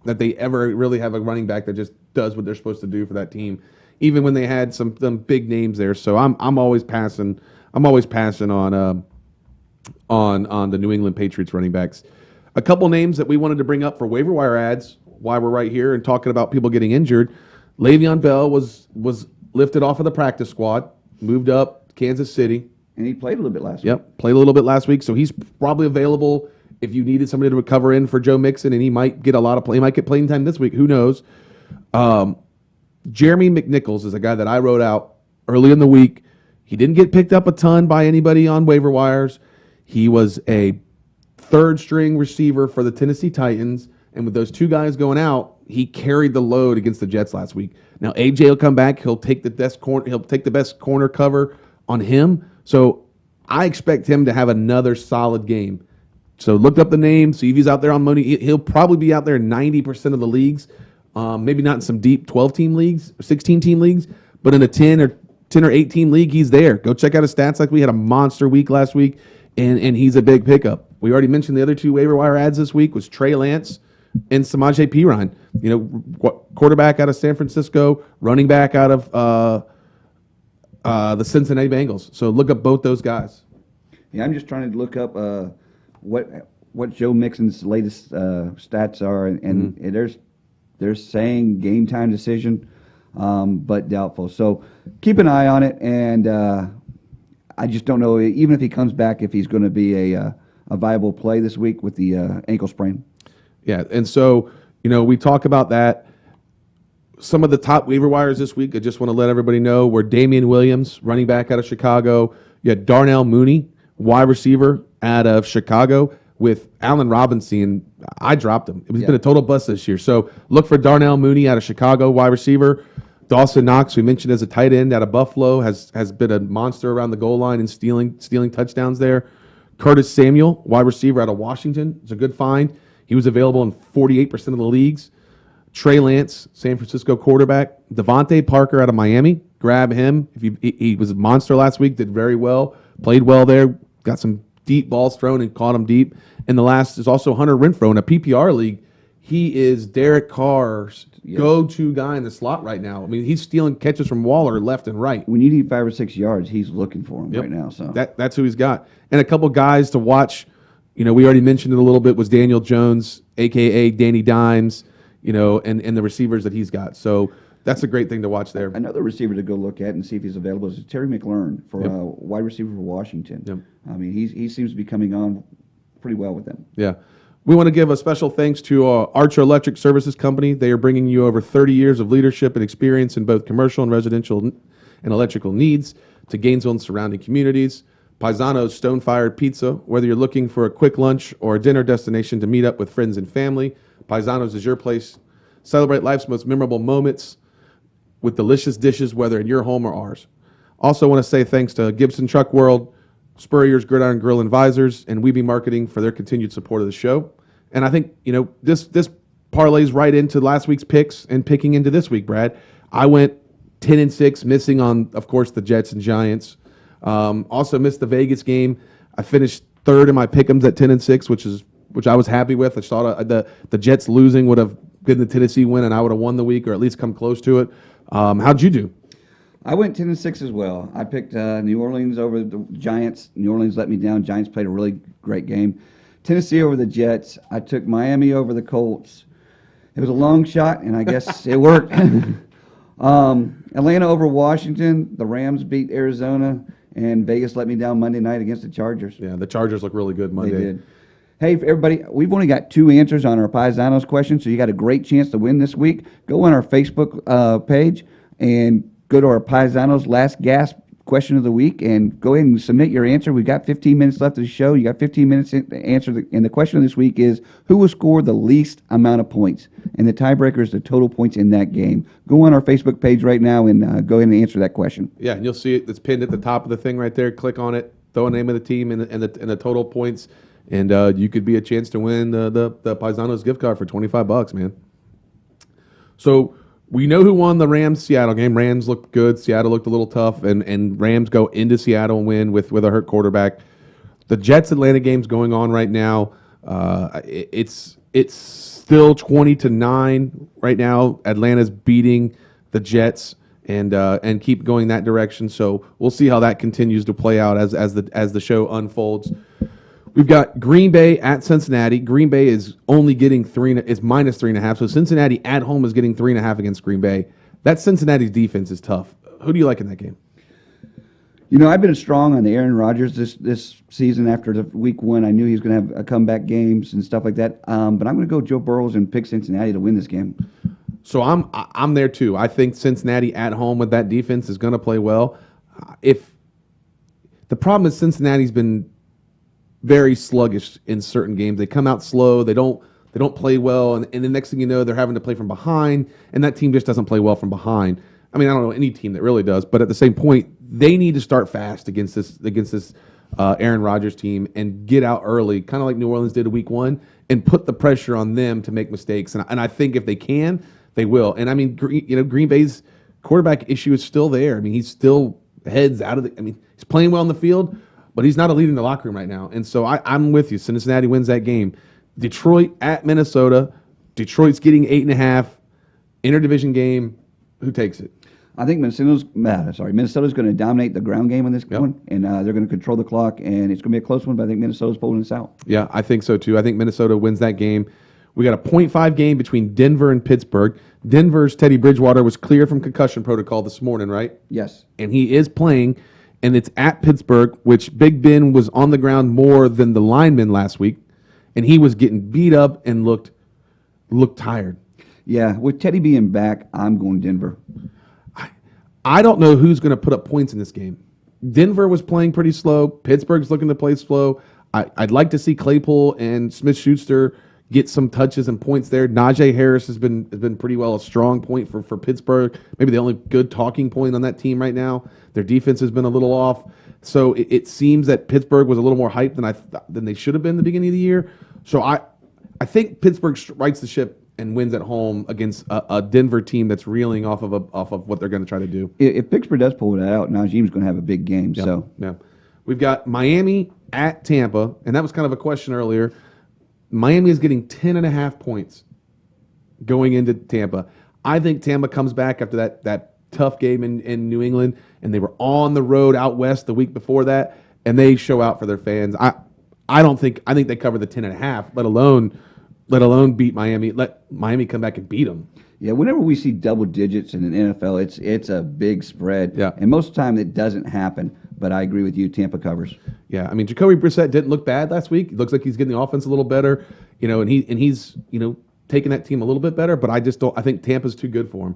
that they ever really have a running back that just does what they're supposed to do for that team, even when they had some big names there. So I'm always passing. I'm always passing on the New England Patriots running backs. A couple names that we wanted to bring up for waiver wire ads while we're right here and talking about people getting injured. Le'Veon Bell was lifted off of the practice squad, moved up to Kansas City. And he played a little bit last week. Yep, played a little bit last week, so he's probably available if you needed somebody to cover in for Joe Mixon, and he might get a lot of play. He might get playing time this week. Who knows? Jeremy McNichols is a guy that I wrote out early in the week. He didn't get picked up a ton by anybody on waiver wires. He was a third-string receiver for the Tennessee Titans, and with those two guys going out, he carried the load against the Jets last week. Now AJ will come back. He'll take the best corner cover on him. So I expect him to have another solid game. So look up the name, see if he's out there on money. He'll probably be out there in 90% of the leagues. Maybe not in some deep 12-team leagues or 16-team leagues, but in a 10 or 10 or 8 team league, he's there. Go check out his stats. Like we had a monster week last week, and he's a big pickup. We already mentioned the other 2 waiver wire ads this week was Trey Lance and Samaje Perine. Quarterback out of San Francisco, running back out of the Cincinnati Bengals. So look up both those guys. Yeah, I'm just trying to look up what Joe Mixon's latest stats are, and they're saying game time decision, but doubtful. So keep an eye on it, and I just don't know, even if he comes back, if he's going to be a viable play this week with the ankle sprain. Yeah, and so, we talk about that. Some of the top waiver wires this week, I just want to let everybody know, were Damian Williams, running back out of Chicago. You had Darnell Mooney, wide receiver out of Chicago, with Allen Robinson. I dropped him. It's been a total bust this year. So look for Darnell Mooney out of Chicago, wide receiver. Dawson Knox, we mentioned as a tight end out of Buffalo, has been a monster around the goal line and stealing touchdowns there. Curtis Samuel, wide receiver out of Washington, is a good find. He was available in 48% of the leagues. Trey Lance, San Francisco quarterback. Devontae Parker out of Miami, grab him. He was a monster last week, did very well, played well there, got some deep balls thrown and caught him deep. And the last is also Hunter Renfrow in a PPR league. He is Derek Carr's go-to guy in the slot right now. I mean, he's stealing catches from Waller left and right. When you need 5 or 6 yards, he's looking for him right now. So that's who he's got. And a couple guys to watch. We already mentioned it a little bit, was Daniel Jones, a.k.a. Danny Dimes, and the receivers that he's got. So that's a great thing to watch there. Another receiver to go look at and see if he's available is Terry McLaurin for wide receiver for Washington. Yep. I mean, he seems to be coming on pretty well with them. Yeah. We want to give a special thanks to Archer Electric Services Company. They are bringing you over 30 years of leadership and experience in both commercial and residential and electrical needs to Gainesville and surrounding communities. Piesano's Stone-Fired Pizza. Whether you're looking for a quick lunch or a dinner destination to meet up with friends and family, Piesano's is your place. Celebrate life's most memorable moments with delicious dishes, whether in your home or ours. Also want to say thanks to Gibson Truck World, Spurrier's Gridiron Grill Advisors, and Weeby Marketing for their continued support of the show. And I think, this parlays right into last week's picks and picking into this week, Brad. I went 10-6, missing on, of course, the Jets and Giants. Also missed the Vegas game. I finished third in my pick'ems at 10-6, which I was happy with. I thought the Jets losing would have been the Tennessee win, and I would have won the week or at least come close to it. How'd you do? I went 10-6 as well. I picked New Orleans over the Giants. New Orleans let me down. Giants played a really great game. Tennessee over the Jets. I took Miami over the Colts. It was a long shot, and I guess it worked. Atlanta over Washington. The Rams beat Arizona, and Vegas let me down Monday night against the Chargers. Yeah, the Chargers look really good Monday. They did. Hey, everybody, we've only got 2 answers on our Paisanos question, so you got a great chance to win this week. Go on our Facebook page and go to our Paisanos Last Gasp question of the week and go ahead and submit your answer. We've got 15 minutes left of the show. You got 15 minutes to answer. And the question of this week is, who will score the least amount of points? And the tiebreaker is the total points in that game. Go on our Facebook page right now and go ahead and answer that question. Yeah, and you'll see it. It's pinned at the top of the thing right there. Click on it. Throw a name of the team and the total points. And you could be a chance to win the Paisanos gift card for $25, man. So we know who won the Rams-Seattle game. Rams looked good. Seattle looked a little tough. And Rams go into Seattle and win with a hurt quarterback. The Jets-Atlanta game's going on right now. It's still 20-9 right now. Atlanta's beating the Jets and keep going that direction. So we'll see how that continues to play out as the show unfolds. We've got Green Bay at Cincinnati. Green Bay is only getting minus 3.5. So Cincinnati at home is getting 3.5 against Green Bay. That Cincinnati's defense is tough. Who do you like in that game? I've been strong on the Aaron Rodgers this season. After the week 1, I knew he was going to have a comeback games and stuff like that. But I'm going to go Joe Burrows and pick Cincinnati to win this game. So I'm there too. I think Cincinnati at home with that defense is going to play well. If the problem is Cincinnati's been very sluggish in certain games. They come out slow. They don't play well, and the next thing you know, they're having to play from behind, and that team just doesn't play well from behind. I mean, I don't know any team that really does, but at the same point, they need to start fast against this Aaron Rodgers team and get out early, kind of like New Orleans did week 1, and put the pressure on them to make mistakes. And I think if they can, they will. And I mean, Green Bay's quarterback issue is still there. I mean, he's still heads out of the. I mean, he's playing well in the field, but he's not a leader in the locker room right now. And so I'm with you. Cincinnati wins that game. Detroit at Minnesota. Detroit's getting 8.5. Interdivision game. Who takes it? I think Minnesota's going to dominate the ground game in this one, and they're going to control the clock, and it's going to be a close one, but I think Minnesota's pulling this out. Yeah, I think so too. I think Minnesota wins that game. We got a 0.5 game between Denver and Pittsburgh. Denver's Teddy Bridgewater was cleared from concussion protocol this morning, right? Yes. And he is playing, and it's at Pittsburgh, which Big Ben was on the ground more than the linemen last week, and he was getting beat up and looked tired. Yeah, with Teddy being back, I'm going Denver. I don't know who's going to put up points in this game. Denver was playing pretty slow. Pittsburgh's looking to play slow. I'd like to see Claypool and Smith-Schuster get some touches and points there. Najee Harris has been pretty well a strong point for Pittsburgh. Maybe the only good talking point on that team right now. Their defense has been a little off. So it seems that Pittsburgh was a little more hyped than they should have been at the beginning of the year. So I think Pittsburgh rights the ship and wins at home against a Denver team that's reeling off of what they're going to try to do. If Pittsburgh does pull it out, Najeem's going to have a big game. Yeah, So yeah, we've got Miami at Tampa, and that was kind of a question earlier. Miami is getting 10.5 points going into Tampa. I think Tampa comes back after that tough game in New England, and they were on the road out west the week before that, and they show out for their fans. I think they cover the 10.5, let alone beat Miami. Let Miami come back and beat them. yeah, whenever we see double digits in an NFL, it's a big spread. Yeah. And most of the time it doesn't happen. But I agree with you, Tampa covers. Yeah, I mean Jacoby Brissett didn't look bad last week. It looks like he's getting the offense a little better, and he's taking that team a little bit better. But I just don't. I think Tampa's too good for him.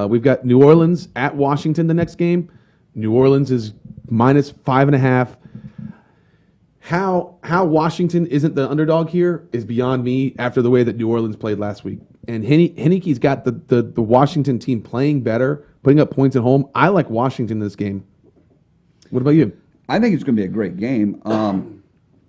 We've got New Orleans at Washington the next game. New Orleans is minus 5.5. How Washington isn't the underdog here is beyond me after the way that New Orleans played last week. And Heineke's got the Washington team playing better, putting up points at home. I like Washington in this game. What about you? I think it's going to be a great game. I'm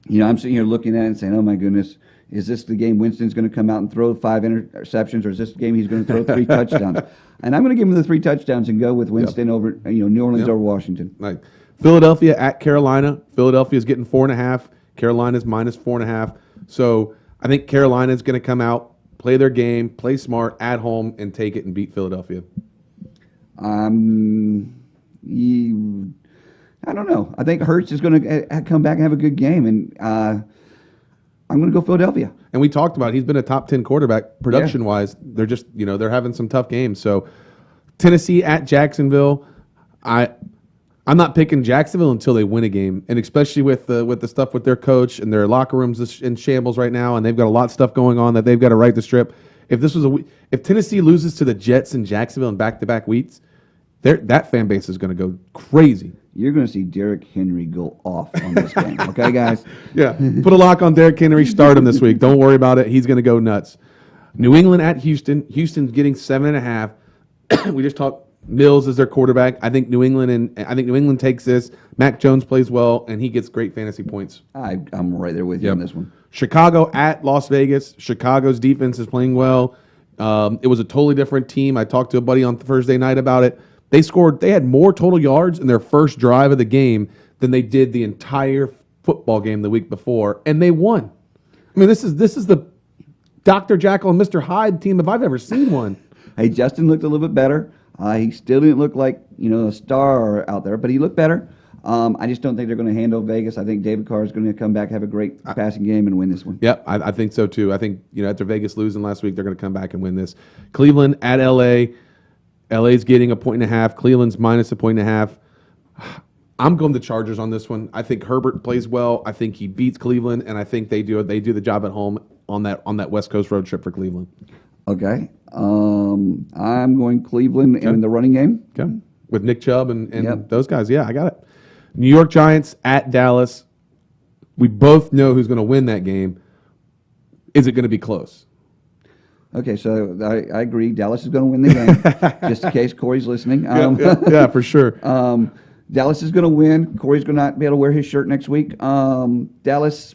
sitting here looking at it and saying, oh, my goodness, is this the game Winston's going to come out and throw 5 interceptions, or is this the game he's going to throw 3 touchdowns? And I'm going to give him the 3 touchdowns and go with Winston over New Orleans over Washington. Right. Philadelphia at Carolina. Philadelphia's getting 4.5. Carolina's minus 4.5. So I think Carolina's going to come out, play their game, play smart at home, and take it and beat Philadelphia. I don't know. I think Hurts is going to come back and have a good game, and I'm going to go Philadelphia. And we talked about it. He's been a top 10 quarterback production-wise. They're just, they're having some tough games. So Tennessee at Jacksonville. I'm not picking Jacksonville until they win a game, and especially with the stuff with their coach and their locker rooms in shambles right now, and they've got a lot of stuff going on that they've got to right the strip. If Tennessee loses to the Jets in Jacksonville in back-to-back weeks, that fan base is going to go crazy. You're going to see Derrick Henry go off on this game. Okay, guys? Yeah. Put a lock on Derrick Henry. Start him this week. Don't worry about it. He's going to go nuts. New England at Houston. Houston's getting 7.5. We just talked Mills as their quarterback. I think New England takes this. Mac Jones plays well, and he gets great fantasy points. I'm right there with you on this one. Chicago at Las Vegas. Chicago's defense is playing well. It was a totally different team. I talked to a buddy on Thursday night about it. They had more total yards in their first drive of the game than they did the entire football game the week before, and they won. I mean, this is the Dr. Jekyll and Mr. Hyde team if I've ever seen one. Hey, Justin looked a little bit better. He still didn't look like a star out there, but he looked better. I just don't think they're going to handle Vegas. I think David Carr is going to come back, have a great passing game, and win this one. Yep, I think so too. I think after Vegas losing last week, they're going to come back and win this. Cleveland at LA. LA's getting 1.5. Cleveland's minus 1.5. I'm going the Chargers on this one. I think Herbert plays well. I think he beats Cleveland, and I think they do the job at home on that West Coast road trip for Cleveland. Okay. I'm going Cleveland in the running game. Okay. With Nick Chubb and those guys. Yeah, I got it. New York Giants at Dallas. We both know who's going to win that game. Is it going to be close? Okay, so I agree. Dallas is going to win the game, just in case Corey's listening. Yeah, for sure. Dallas is going to win. Corey's going to not be able to wear his shirt next week. Dallas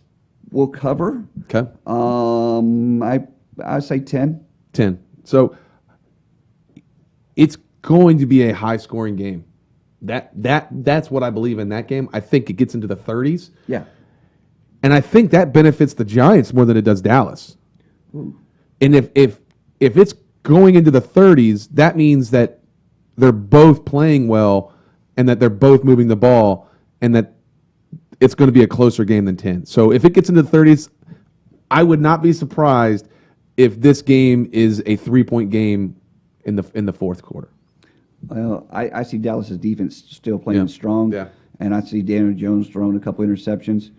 will cover. Okay. I say 10. 10. So it's going to be a high-scoring game. That's what I believe in that game. I think it gets into the 30s. Yeah. And I think that benefits the Giants more than it does Dallas. Ooh. And if it's going into the 30s, that means that they're both playing well and that they're both moving the ball and that it's going to be a closer game than 10. So if it gets into the 30s, I would not be surprised if this game is a 3-point game in the fourth quarter. Well, I see Dallas's defense still playing strong. Yeah. And I see Daniel Jones throwing a couple interceptions.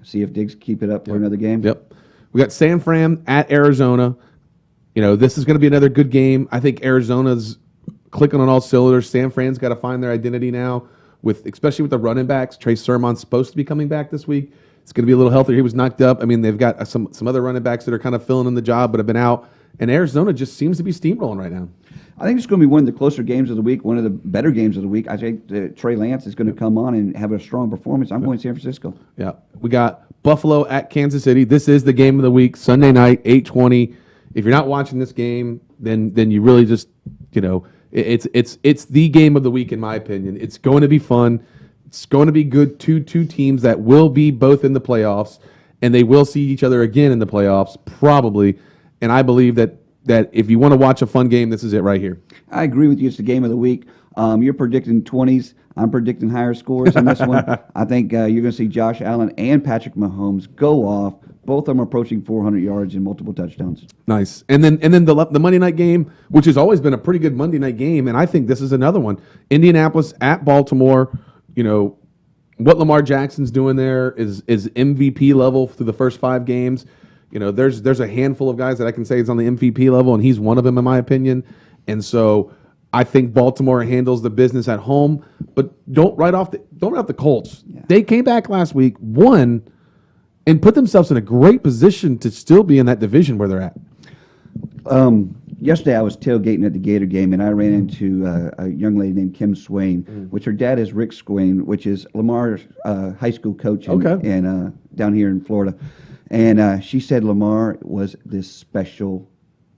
See if Diggs keep it up for another game. Yep. We got San Fran at Arizona. This is going to be another good game. I think Arizona's clicking on all cylinders. San Fran's got to find their identity now, especially with the running backs. Trey Sermon's supposed to be coming back this week. It's going to be a little healthier. He was knocked up. I mean, they've got some other running backs that are kind of filling in the job but have been out. And Arizona just seems to be steamrolling right now. I think it's going to be one of the closer games of the week, one of the better games of the week. I think Trey Lance is going to come on and have a strong performance. I'm going San Francisco. Yeah. We got Buffalo at Kansas City. This is the game of the week, Sunday night, 8:20. If you're not watching this game, then you really just, it's the game of the week in my opinion. It's going to be fun. It's going to be good. Two teams that will be both in the playoffs, and they will see each other again in the playoffs probably. And I believe that if you want to watch a fun game, this is it right here. I agree with you. It's the game of the week. You're predicting 20s. I'm predicting higher scores in this one. I think you're going to see Josh Allen and Patrick Mahomes go off. Both of them approaching 400 yards and multiple touchdowns. Nice. And then the Monday night game, which has always been a pretty good Monday night game, and I think this is another one. Indianapolis at Baltimore. What Lamar Jackson's doing there is MVP level through the first 5 games. There's a handful of guys that I can say is on the MVP level, and he's one of them in my opinion. And so I think Baltimore handles the business at home, but don't write off the Colts. Yeah. They came back last week, won, and put themselves in a great position to still be in that division where they're at. Yesterday I was tailgating at the Gator game, and I ran into a young lady named Kim Swain, which her dad is Rick Swain, which is Lamar's high school coach in down here in Florida. And she said Lamar was this special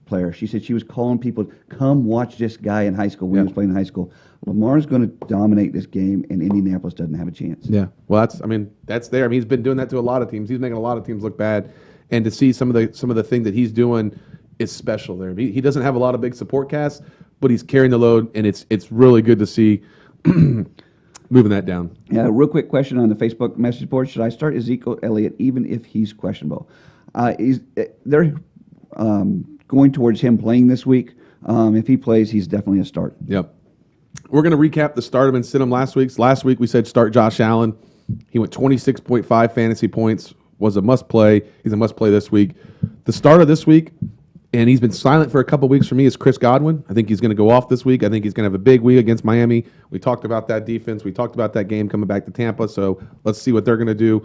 player. She said she was calling people, come watch this guy in high school when he was playing in high school. Lamar's going to dominate this game, and Indianapolis doesn't have a chance. Yeah, well, that's there. I mean, he's been doing that to a lot of teams. He's making a lot of teams look bad, and to see some of the things that he's doing is special there. He doesn't have a lot of big support casts, but he's carrying the load, and it's really good to see. Moving that down. Yeah, real quick question on the Facebook message board. Should I start Ezekiel Elliott even if he's questionable? They're going towards him playing this week. If he plays, he's definitely a start. Yep. We're going to recap the start him and sit him last week. Last week we said start Josh Allen. He went 26.5 fantasy points, was a must-play. He's a must-play this week. The starter this week, and he's been silent for a couple weeks for me, is Chris Godwin. I think he's going to go off this week. I think he's going to have a big week against Miami. We talked about that defense. We talked about that game coming back to Tampa, so let's see what they're going to do.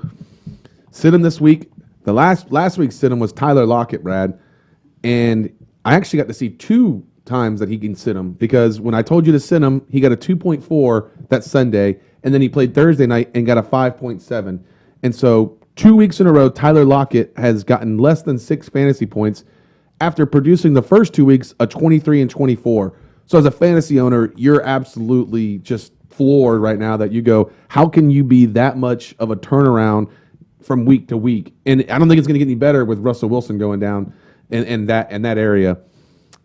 Sit him this week. The last week's sit him was Tyler Lockett, Brad, and I actually got to see 2 times that he can sit him because when I told you to sit him, he got a 2.4 that Sunday, and then he played Thursday night and got a 5.7. And so 2 weeks in a row, Tyler Lockett has gotten less than 6 fantasy points after producing the first 2 weeks a 23 and 24. So as a fantasy owner, you're absolutely just floored right now that you go, how can you be that much of a turnaround from week to week? And I don't think it's going to get any better with Russell Wilson going down in that area.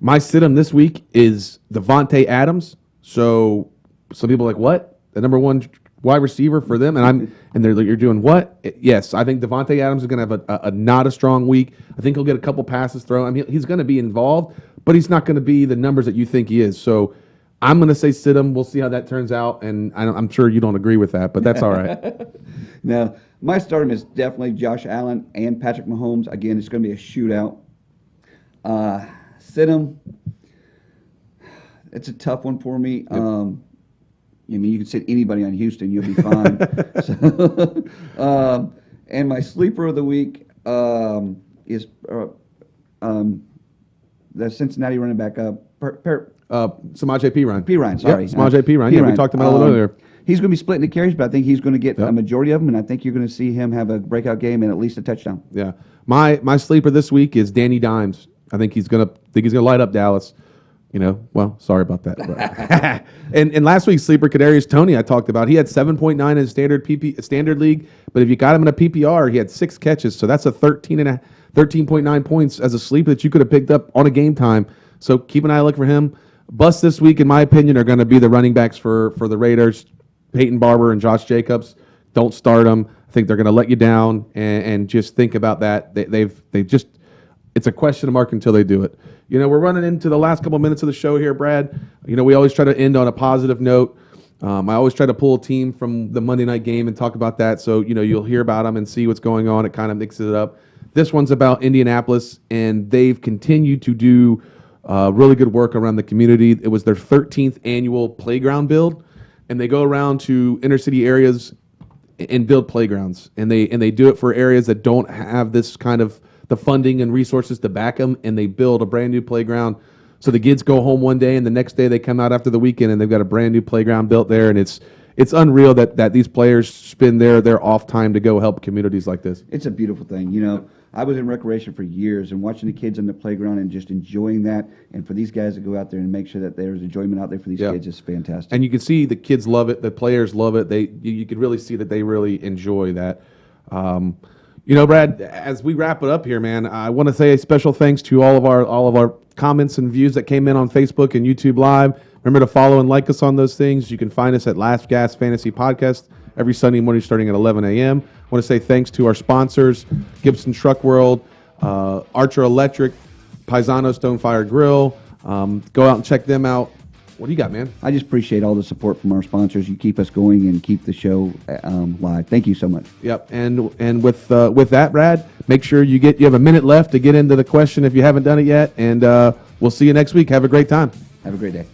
My sit-em this week is Devontae Adams. So some people are like, what? The number 1 wide receiver for them? And they're like, you're doing what? Yes, I think Devontae Adams is going to have a not a strong week. I think he'll get a couple passes thrown. I mean, he's going to be involved, but he's not going to be the numbers that you think he is. So I'm going to say sit him. We'll see how that turns out. And I'm sure you don't agree with that, but that's all right. Now, my stardom is definitely Josh Allen and Patrick Mahomes. Again, it's going to be a shootout. Sit him. It's a tough one for me. Yep. I mean, you can sit anybody on Houston, you'll be fine. And my sleeper of the week is the Cincinnati running back, Samaje Perine. Perine, sorry. Yep, Samaje Perine. Yeah, we talked about it a little earlier. He's going to be splitting the carries, but I think he's going to get a majority of them, and I think you're going to see him have a breakout game and at least a touchdown. Yeah. My sleeper this week is Danny Dimes. I think he's going to light up Dallas. Well, sorry about that. But and last week's sleeper, Kadarius Toney, I talked about. He had 7.9 in his standard league, but if you got him in a PPR, he had 6 catches. So that's a 13.9 points as a sleeper that you could have picked up on a game time. So keep an eye out for him. Bust this week, in my opinion, are going to be the running backs for the Raiders, Peyton Barber and Josh Jacobs. Don't start them. I think they're going to let you down, and just think about that. They just it's a question mark until they do it. We're running into the last couple minutes of the show here, Brad. We always try to end on a positive note. I always try to pull a team from the Monday night game and talk about that. So, you'll hear about them and see what's going on. It kind of mixes it up. This one's about Indianapolis, and they've continued to do really good work around the community. It was their 13th annual playground build, and they go around to inner city areas and build playgrounds. And they do it for areas that don't have this kind of the funding and resources to back them, and they build a brand new playground. So the kids go home one day, and the next day they come out after the weekend, and they've got a brand new playground built there. And it's unreal that these players spend their off time to go help communities like this. It's a beautiful thing. I was in recreation for years, and watching the kids on the playground and just enjoying that. And for these guys to go out there and make sure that there's enjoyment out there for these kids is fantastic. And you can see the kids love it. The players love it. You could really see that they really enjoy that. Brad, as we wrap it up here, man, I want to say a special thanks to all of our comments and views that came in on Facebook and YouTube Live. Remember to follow and like us on those things. You can find us at Last Gasp Fantasy Podcast every Sunday morning starting at 11 a.m. I want to say thanks to our sponsors, Gibson Truck World, Archer Electric, Piesano Stonefire Grill. Go out and check them out. What do you got, man? I just appreciate all the support from our sponsors. You keep us going and keep the show live. Thank you so much. Yep. And with that, Brad, make sure you have a minute left to get into the question if you haven't done it yet. And we'll see you next week. Have a great time. Have a great day.